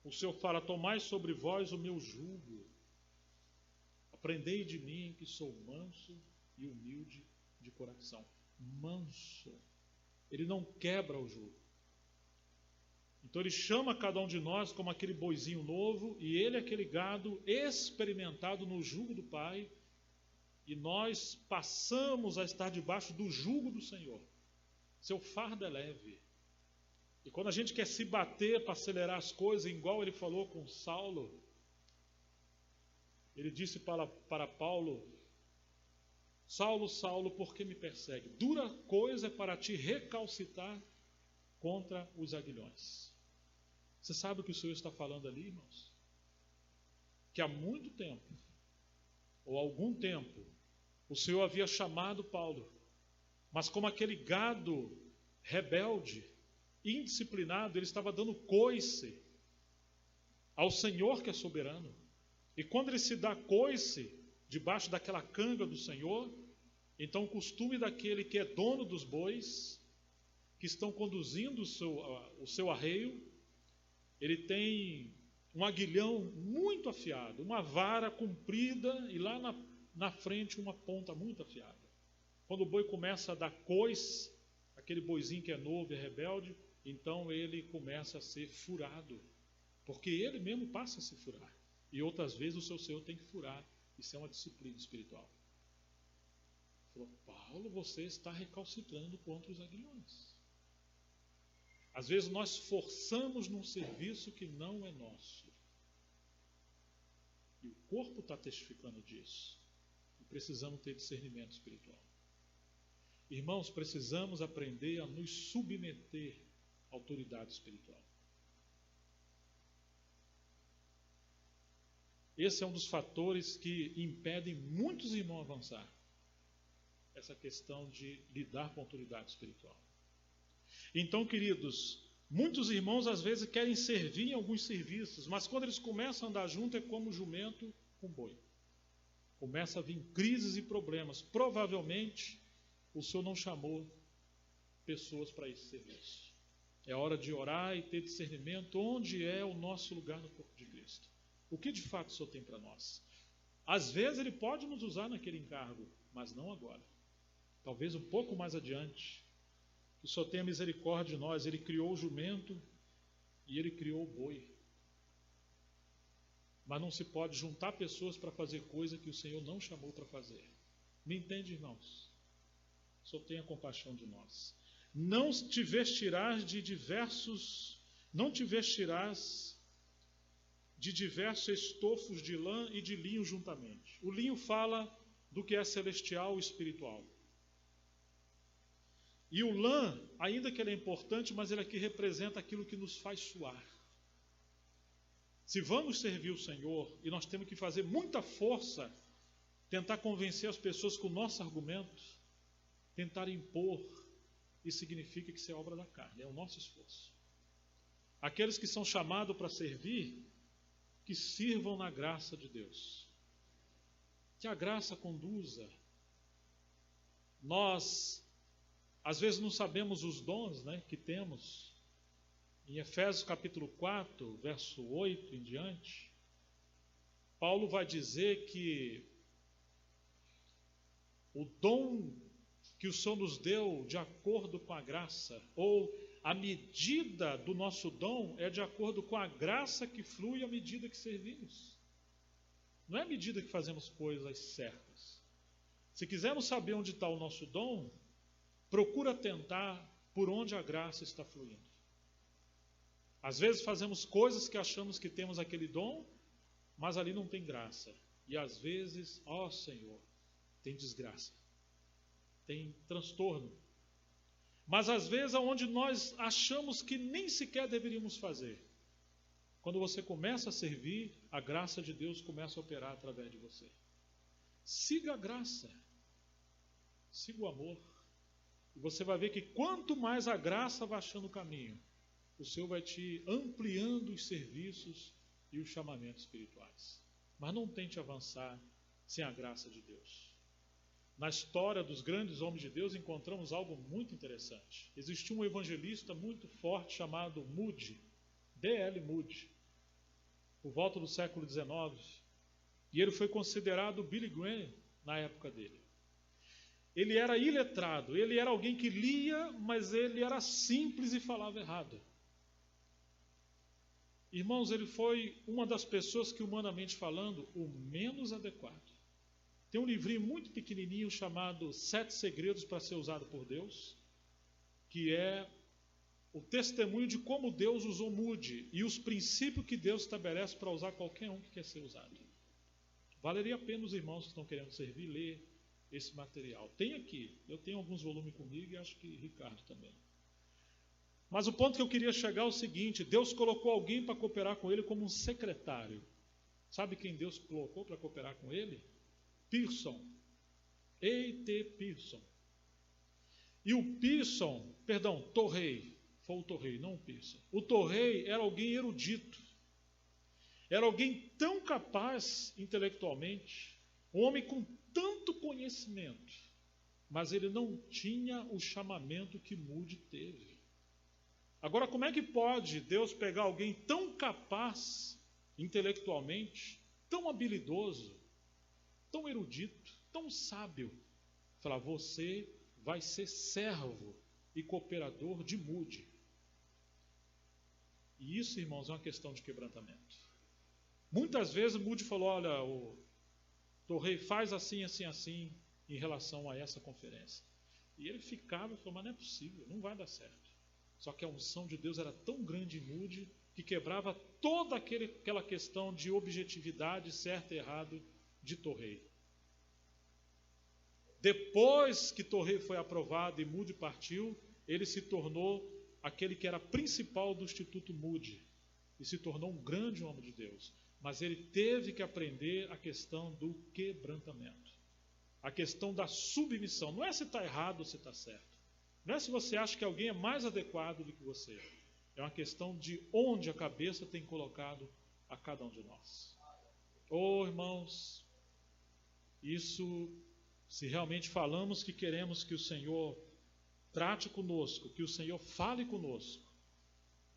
o Senhor fala: tomai sobre vós o meu jugo, aprendei de mim que sou manso e humilde de coração. Manso, ele não quebra o jugo. Então ele chama cada um de nós como aquele boizinho novo, e ele é aquele gado experimentado no jugo do Pai, e nós passamos a estar debaixo do jugo do Senhor. Seu fardo é leve. E quando a gente quer se bater para acelerar as coisas, igual ele falou com Saulo, ele disse para Paulo: Saulo, Saulo, por que me persegue? Dura coisa é para ti recalcitar contra os aguilhões. Você sabe o que o Senhor está falando ali, irmãos? Que há muito tempo, ou algum tempo, o Senhor havia chamado Paulo, mas como aquele gado rebelde, indisciplinado, ele estava dando coice ao Senhor que é soberano. E quando ele se dá coice debaixo daquela canga do Senhor, então o costume daquele que é dono dos bois, que estão conduzindo o seu arreio, ele tem um aguilhão muito afiado, uma vara comprida e lá na frente uma ponta muito afiada. Quando o boi começa a dar coice, aquele boizinho que é novo e rebelde, então ele começa a ser furado, porque ele mesmo passa a se furar. E outras vezes o seu Senhor tem que furar. Isso é uma disciplina espiritual. Ele falou: Paulo, você está recalcitrando contra os aguilhões. Às vezes nós forçamos num serviço que não é nosso. E o corpo está testificando disso. E precisamos ter discernimento espiritual. Irmãos, precisamos aprender a nos submeter à autoridade espiritual. Esse é um dos fatores que impedem muitos irmãos a avançar. Essa questão de lidar com a autoridade espiritual. Então, queridos, muitos irmãos às vezes querem servir em alguns serviços, mas quando eles começam a andar junto é como jumento com boi. Começa a vir crises e problemas. Provavelmente o Senhor não chamou pessoas para esse serviço. É hora de orar e ter discernimento onde é o nosso lugar no corpo de Cristo. O que de fato o Senhor tem para nós? Às vezes Ele pode nos usar naquele encargo, mas não agora. Talvez um pouco mais adiante. Que o Senhor tenha misericórdia de nós. Ele criou o jumento e Ele criou o boi. Mas não se pode juntar pessoas para fazer coisa que o Senhor não chamou para fazer. Me entende, irmãos? O Senhor tenha compaixão de nós. Não te vestirás de diversos estofos de lã e de linho juntamente. O linho fala do que é celestial e espiritual. E o lã, ainda que ele é importante, mas ele aqui representa aquilo que nos faz suar. Se vamos servir o Senhor, e nós temos que fazer muita força, tentar convencer as pessoas com o nosso argumento, tentar impor, isso significa que isso é obra da carne, é o nosso esforço. Aqueles que são chamados para servir, que sirvam na graça de Deus. Que a graça conduza. Nós, às vezes, não sabemos os dons, que temos. Em Efésios capítulo 4, verso 8 em diante, Paulo vai dizer que o dom que o Senhor nos deu de acordo com a graça, ou a medida do nosso dom é de acordo com a graça que flui à medida que servimos. Não é à medida que fazemos coisas certas. Se quisermos saber onde está o nosso dom, procura tentar por onde a graça está fluindo. Às vezes fazemos coisas que achamos que temos aquele dom, mas ali não tem graça. E às vezes, Senhor, tem desgraça. tem transtorno. Mas às vezes aonde nós achamos que nem sequer deveríamos fazer. Quando você começa a servir, a graça de Deus começa a operar através de você. Siga a graça. Siga o amor. E você vai ver que quanto mais a graça vai achando o caminho, o Senhor vai te ampliando os serviços e os chamamentos espirituais. Mas não tente avançar sem a graça de Deus. Na história dos grandes homens de Deus encontramos algo muito interessante. Existiu um evangelista muito forte chamado Moody, D.L. Moody, por volta do século XIX. E ele foi considerado Billy Graham na época dele. Ele era iletrado, ele era alguém que lia, mas ele era simples e falava errado. Irmãos, ele foi uma das pessoas que, humanamente falando, o menos adequado. Tem um livrinho muito pequenininho chamado 7 Segredos para ser usado por Deus, que é o testemunho de como Deus usou Moody e os princípios que Deus estabelece para usar qualquer um que quer ser usado. Valeria a pena os irmãos que estão querendo servir ler esse material. Tem aqui, eu tenho alguns volumes comigo e acho que Ricardo também. Mas o ponto que eu queria chegar é o seguinte: Deus colocou alguém para cooperar com ele como um secretário. Sabe quem Deus colocou para cooperar com ele? Pearson. E.T. Pearson. E o Pearson, Torrey, foi o Torrey, não o Pearson. O Torrey era alguém erudito. Era alguém tão capaz intelectualmente, um homem com tanto conhecimento, mas ele não tinha o chamamento que Moody teve. Agora, como é que pode Deus pegar alguém tão capaz intelectualmente, tão habilidoso, tão erudito, tão sábio, falar: você vai ser servo e cooperador de Moody? E isso, irmãos, é uma questão de quebrantamento. Muitas vezes Moody falou: olha, o Torrey faz assim, assim, assim, em relação a essa conferência. E ele ficava e falou: mas não é possível, não vai dar certo. Só que a unção de Deus era tão grande em Moody que quebrava toda aquela questão de objetividade, certo e errado, de Torrey. Depois que Torrey foi aprovado e Moody partiu, ele se tornou aquele que era principal do Instituto Moody e se tornou um grande homem de Deus. Mas ele teve que aprender a questão do quebrantamento, a questão da submissão. Não é se está errado ou se está certo. Não é se você acha que alguém é mais adequado do que você. É uma questão de onde a cabeça tem colocado a cada um de nós. Oh, irmãos, isso, se realmente falamos que queremos que o Senhor trate conosco, que o Senhor fale conosco,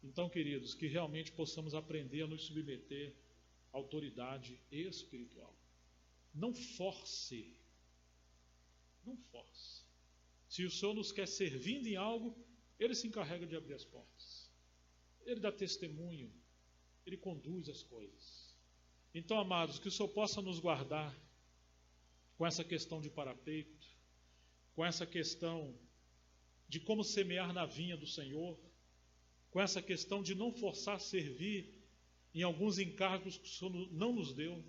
então, queridos, que realmente possamos aprender a nos submeter à autoridade espiritual. Não force. Não force. Se o Senhor nos quer servindo em algo, Ele se encarrega de abrir as portas. Ele dá testemunho. Ele conduz as coisas. Então, amados, que o Senhor possa nos guardar com essa questão de parapeito, com essa questão de como semear na vinha do Senhor, com essa questão de não forçar a servir em alguns encargos que o Senhor não nos deu,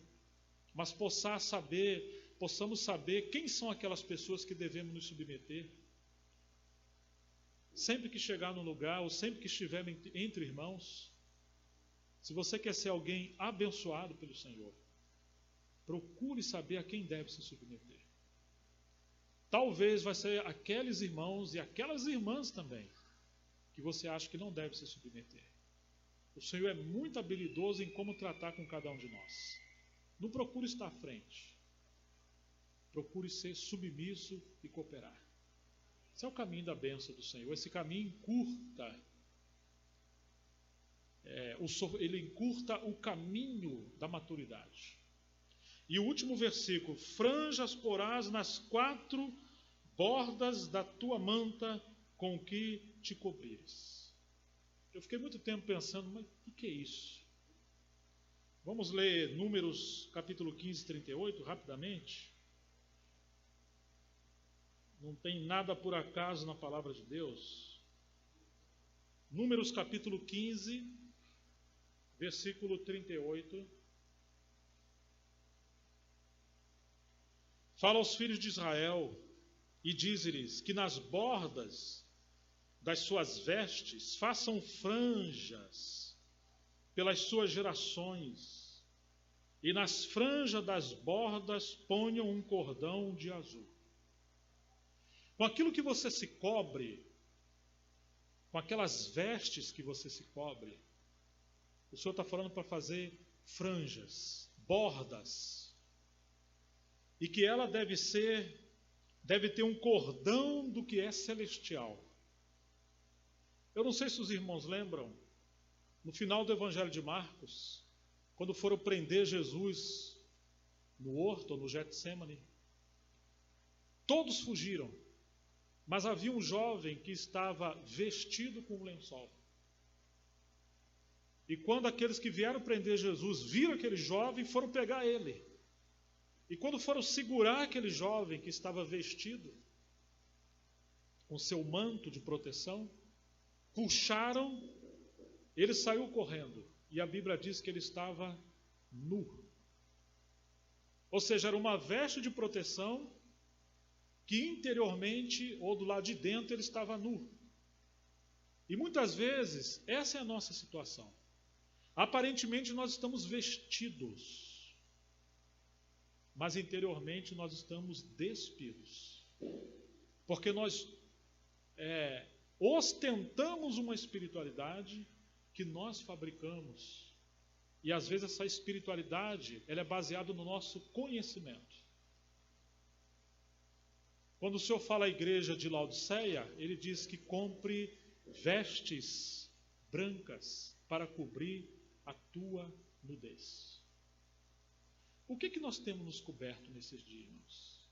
mas possamos saber quem são aquelas pessoas que devemos nos submeter. Sempre que chegar num lugar, ou sempre que estiver entre irmãos, se você quer ser alguém abençoado pelo Senhor, procure saber a quem deve se submeter. Talvez vai ser aqueles irmãos e aquelas irmãs também que você acha que não deve se submeter. O Senhor é muito habilidoso em como tratar com cada um de nós. Não procure estar à frente. Procure ser submisso e cooperar. Esse é o caminho da bênção do Senhor. Esse caminho encurta. Ele encurta o caminho da maturidade. E o último versículo: franjas porás nas 4 bordas da tua manta com que te cobrires. Eu fiquei muito tempo pensando, mas o que é isso? Vamos ler Números capítulo 15, 38, rapidamente. Não tem nada por acaso na palavra de Deus. Números capítulo 15, versículo 38. Fala aos filhos de Israel: E diz-lhes que nas bordas das suas vestes façam franjas pelas suas gerações, e nas franjas das bordas ponham um cordão de azul. Com aquilo que você se cobre, com aquelas vestes que você se cobre, o Senhor está falando para fazer franjas, bordas, e que ela deve ter um cordão do que é celestial. Eu não sei se os irmãos lembram, no final do Evangelho de Marcos, quando foram prender Jesus no horto ou no Getsêmani, todos fugiram, mas havia um jovem que estava vestido com um lençol. E quando aqueles que vieram prender Jesus viram aquele jovem, foram pegar ele. E quando foram segurar aquele jovem que estava vestido com seu manto de proteção, puxaram, ele saiu correndo. E a Bíblia diz que ele estava nu. Ou seja, era uma veste de proteção que interiormente ou do lado de dentro ele estava nu. E muitas vezes essa é a nossa situação. Aparentemente nós estamos vestidos, mas interiormente nós estamos despidos. Porque nós ostentamos uma espiritualidade que nós fabricamos. E às vezes essa espiritualidade ela é baseada no nosso conhecimento. Quando o Senhor fala à igreja de Laodiceia, ele diz que compre vestes brancas para cobrir a tua nudez. O que nós temos nos coberto nesses dias, irmãos?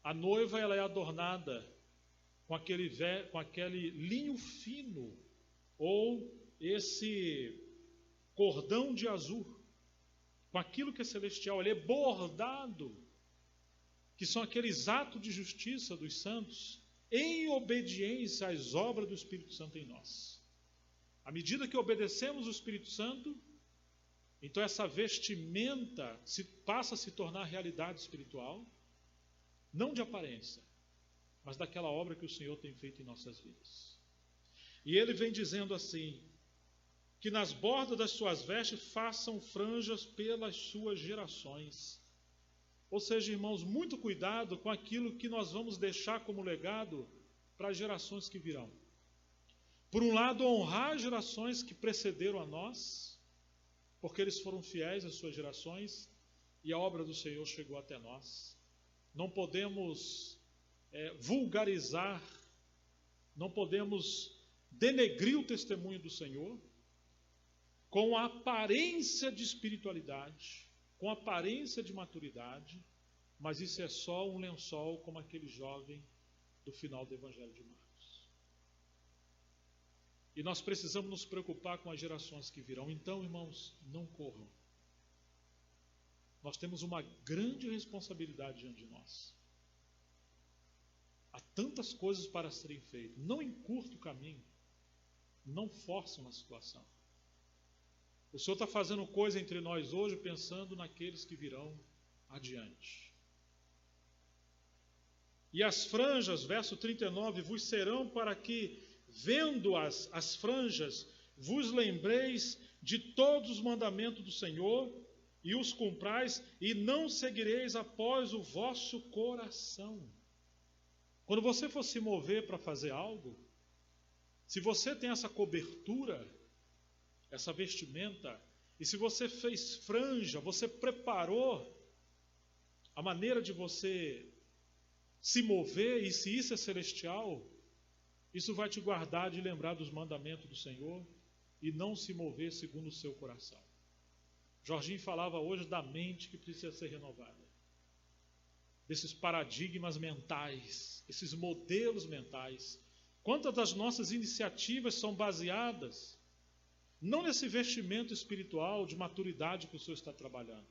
A noiva ela é adornada com aquele linho fino, ou esse cordão de azul, com aquilo que é celestial. Ele é bordado, que são aqueles atos de justiça dos santos, em obediência às obras do Espírito Santo em nós. À medida que obedecemos o Espírito Santo, então essa vestimenta passa a se tornar realidade espiritual, não de aparência, mas daquela obra que o Senhor tem feito em nossas vidas. E ele vem dizendo assim, que nas bordas das suas vestes façam franjas pelas suas gerações. Ou seja, irmãos, muito cuidado com aquilo que nós vamos deixar como legado para as gerações que virão. Por um lado, honrar as gerações que precederam a nós, porque eles foram fiéis às suas gerações e a obra do Senhor chegou até nós. Não podemos vulgarizar, não podemos denegrir o testemunho do Senhor com a aparência de espiritualidade, com a aparência de maturidade, mas isso é só um lençol como aquele jovem do final do Evangelho de Marcos. E nós precisamos nos preocupar com as gerações que virão. Então, irmãos, não corram. Nós temos uma grande responsabilidade diante de nós. Há tantas coisas para serem feitas. Não encurte o caminho. Não force uma situação. O Senhor está fazendo coisa entre nós hoje pensando naqueles que virão adiante. E as franjas, verso 39, vos serão para que, vendo as franjas, vos lembreis de todos os mandamentos do Senhor e os cumprais, e não seguireis após o vosso coração. Quando você for se mover para fazer algo, se você tem essa cobertura, essa vestimenta, e se você fez franja, você preparou a maneira de você se mover, e se isso é celestial, isso vai te guardar de lembrar dos mandamentos do Senhor e não se mover segundo o seu coração. Jorginho falava hoje da mente que precisa ser renovada, desses paradigmas mentais, esses modelos mentais. Quantas das nossas iniciativas são baseadas não nesse vestimento espiritual de maturidade que o Senhor está trabalhando,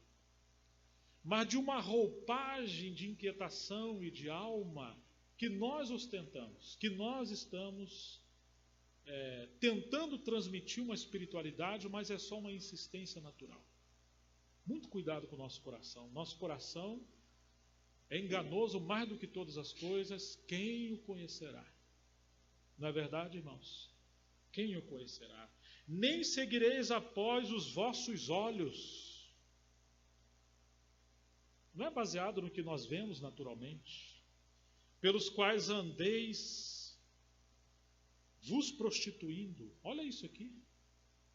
mas de uma roupagem de inquietação e de alma que nós ostentamos, que nós estamos tentando transmitir uma espiritualidade, mas é só uma insistência natural. Muito cuidado com o nosso coração. Nosso coração é enganoso mais do que todas as coisas, quem o conhecerá? Não é verdade, irmãos? Quem o conhecerá? Nem seguireis após os vossos olhos. Não é baseado no que nós vemos naturalmente, pelos quais andeis vos prostituindo. Olha isso aqui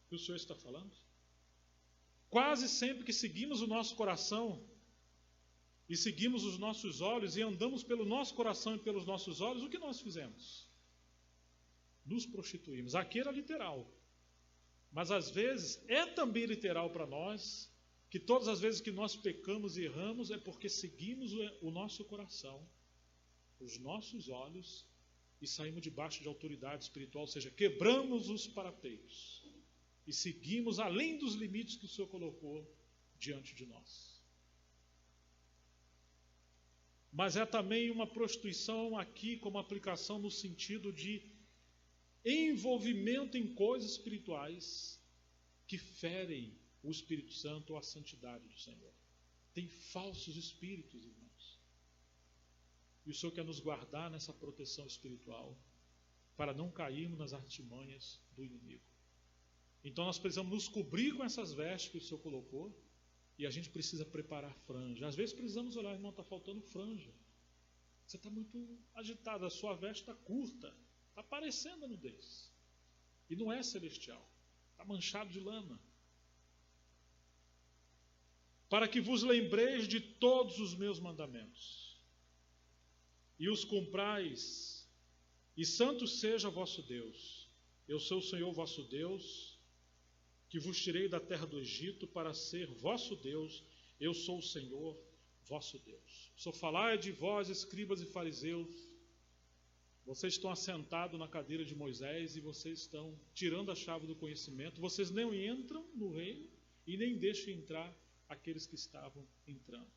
que o Senhor está falando. Quase sempre que seguimos o nosso coração e seguimos os nossos olhos e andamos pelo nosso coração e pelos nossos olhos, o que nós fizemos? Nos prostituímos. Aqui era literal, mas às vezes é também literal para nós, que todas as vezes que nós pecamos e erramos é porque seguimos o nosso coração, os nossos olhos, e saímos debaixo de autoridade espiritual, ou seja, quebramos os parapeitos e seguimos além dos limites que o Senhor colocou diante de nós. Mas é também uma prostituição aqui como aplicação no sentido de envolvimento em coisas espirituais que ferem o Espírito Santo ou a santidade do Senhor. Tem falsos espíritos, irmãos. E o Senhor quer nos guardar nessa proteção espiritual para não cairmos nas artimanhas do inimigo. Então nós precisamos nos cobrir com essas vestes que o Senhor colocou e a gente precisa preparar franja. Às vezes precisamos olhar, irmão, está faltando franja. Você está muito agitado, a sua veste está curta, está parecendo a nudez. E não é celestial, está manchado de lama. Para que vos lembreis de todos os meus mandamentos e os cumprais, e santo seja vosso Deus. Eu sou o Senhor vosso Deus, que vos tirei da terra do Egito para ser vosso Deus. Eu sou o Senhor vosso Deus. Só falar de vós, escribas e fariseus, vocês estão assentados na cadeira de Moisés e vocês estão tirando a chave do conhecimento. Vocês não entram no reino e nem deixam entrar aqueles que estavam entrando.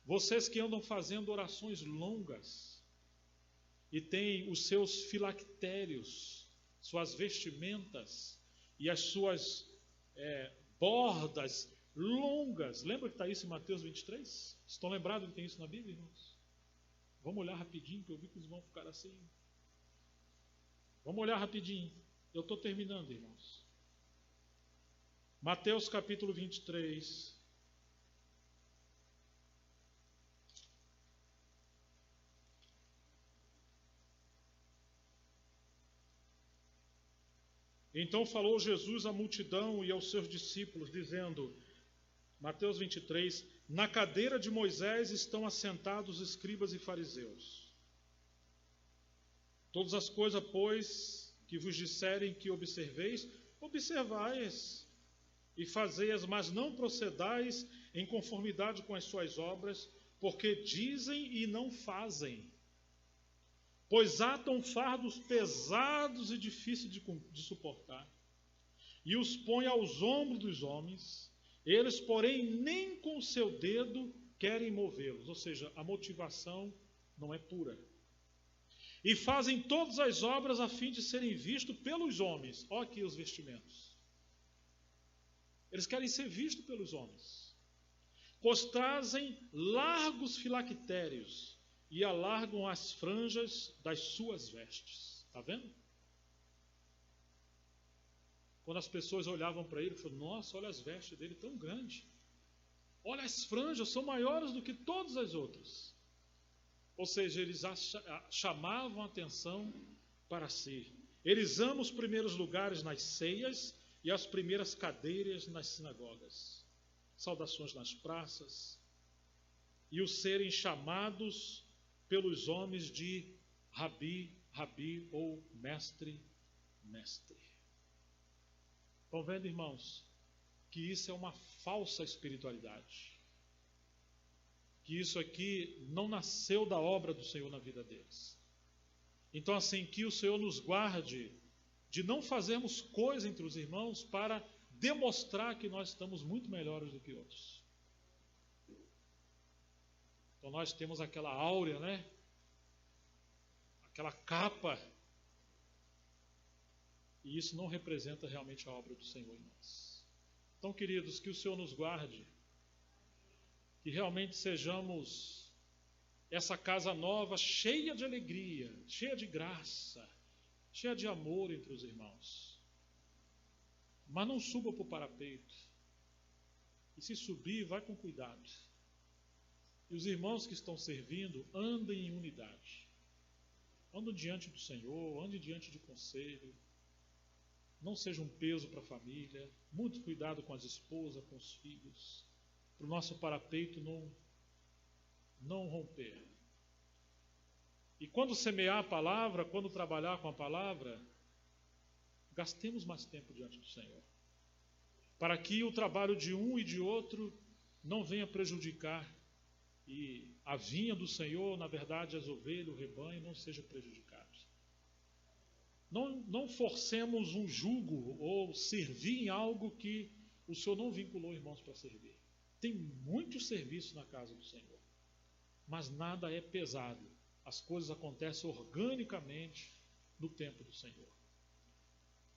Vocês que andam fazendo orações longas e têm os seus filactérios, suas vestimentas e as suas bordas longas. Lembra que está isso em Mateus 23? Estão lembrados que tem isso na Bíblia, irmãos? Vamos olhar rapidinho, que eu vi que os irmãos ficaram assim. Vamos olhar rapidinho. Eu estou terminando, irmãos. Mateus capítulo 23. Então falou Jesus à multidão e aos seus discípulos, dizendo, Mateus 23, na cadeira de Moisés estão assentados os escribas e fariseus. Todas as coisas, pois, que vos disserem que observeis, observai-as e fazei-as, mas não procedais em conformidade com as suas obras, porque dizem e não fazem. Pois atam fardos pesados e difíceis de suportar, e os põe aos ombros dos homens, eles, porém, nem com o seu dedo querem movê-los, ou seja, a motivação não é pura. E fazem todas as obras a fim de serem vistos pelos homens. Olha aqui os vestimentos. Eles querem ser vistos pelos homens. Pois trazem largos filactérios e alargam as franjas das suas vestes. Está vendo? Quando as pessoas olhavam para ele, falavam, nossa, olha as vestes dele tão grandes. Olha, as franjas são maiores do que todas as outras. Ou seja, eles chamavam a atenção para si. Eles amam os primeiros lugares nas ceias e as primeiras cadeiras nas sinagogas. Saudações nas praças. E os serem chamados pelos homens de Rabi, Rabi ou Mestre, Mestre. Estão vendo, irmãos, que isso é uma falsa espiritualidade. Que isso aqui não nasceu da obra do Senhor na vida deles. Então, assim, que o Senhor nos guarde de não fazermos coisa entre os irmãos para demonstrar que nós estamos muito melhores do que outros. Então nós temos aquela áurea, né? Aquela capa. E isso não representa realmente a obra do Senhor em nós. Então, queridos, que o Senhor nos guarde. Que realmente sejamos essa casa nova cheia de alegria, cheia de graça, cheia de amor entre os irmãos. Mas não suba para o parapeito. E se subir, vai com cuidado. E os irmãos que estão servindo, andem em unidade. Andem diante do Senhor, andem diante de conselho. Não seja um peso para a família. Muito cuidado com as esposas, com os filhos. Para o nosso parapeito não romper. E quando semear a palavra, quando trabalhar com a palavra, gastemos mais tempo diante do Senhor. Para que o trabalho de um e de outro não venha prejudicar e a vinha do Senhor, na verdade, as ovelhas, o rebanho, não sejam prejudicados. Não forcemos um jugo ou servir em algo que o Senhor não vinculou irmãos para servir. Tem muito serviço na casa do Senhor, mas nada é pesado. As coisas acontecem organicamente no tempo do Senhor.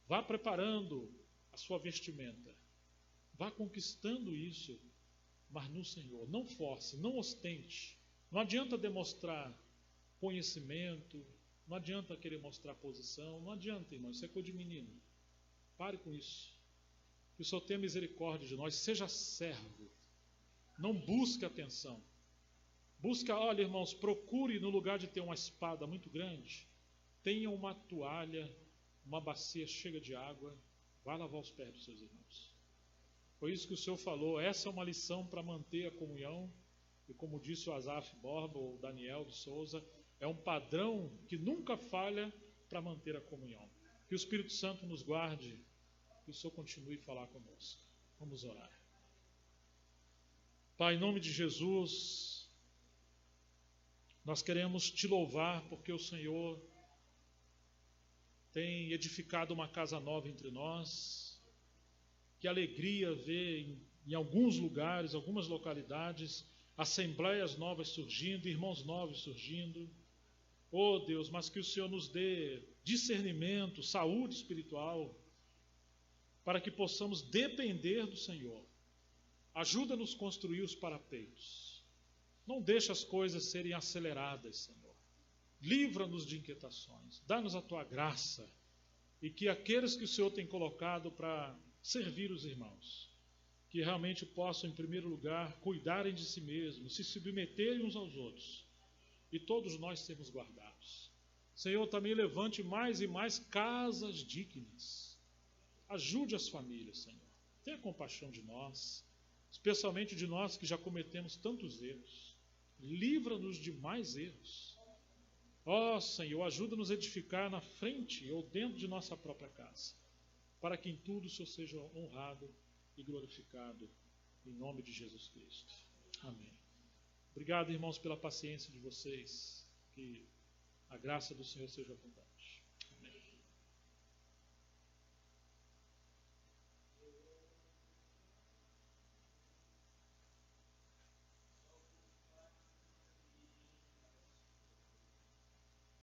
Vá preparando a sua vestimenta. Vá conquistando isso, mas no Senhor. Não force, não ostente. Não adianta demonstrar conhecimento, não adianta querer mostrar posição, não adianta, irmão, isso é coisa de menino. Pare com isso. Que o Senhor tenha misericórdia de nós, seja servo. Não busque atenção. Busque, olha, irmãos, procure no lugar de ter uma espada muito grande, tenha uma toalha, uma bacia cheia de água, vá lavar os pés dos seus irmãos. Foi isso que o Senhor falou, essa é uma lição para manter a comunhão, e como disse o Asaf Borba, ou Daniel de Souza, é um padrão que nunca falha para manter a comunhão. Que o Espírito Santo nos guarde, que o Senhor continue a falar conosco. Vamos orar. Pai, em nome de Jesus, nós queremos te louvar porque o Senhor tem edificado uma casa nova entre nós. Que alegria ver em alguns lugares, algumas localidades, assembleias novas surgindo, irmãos novos surgindo. Oh Deus, mas que o Senhor nos dê discernimento, saúde espiritual, para que possamos depender do Senhor. Ajuda-nos a construir os parapeitos. Não deixe as coisas serem aceleradas, Senhor. Livra-nos de inquietações. Dá-nos a tua graça. E que aqueles que o Senhor tem colocado para servir os irmãos, que realmente possam, em primeiro lugar, cuidarem de si mesmos, se submeterem uns aos outros, e todos nós sermos guardados. Senhor, também levante mais e mais casas dignas. Ajude as famílias, Senhor. Tenha compaixão de nós, especialmente de nós que já cometemos tantos erros. Livra-nos de mais erros. Ó Senhor, ajuda-nos a edificar na frente ou dentro de nossa própria casa, para que em tudo o Senhor seja honrado e glorificado, em nome de Jesus Cristo. Amém. Obrigado, irmãos, pela paciência de vocês. Que a graça do Senhor seja abundante.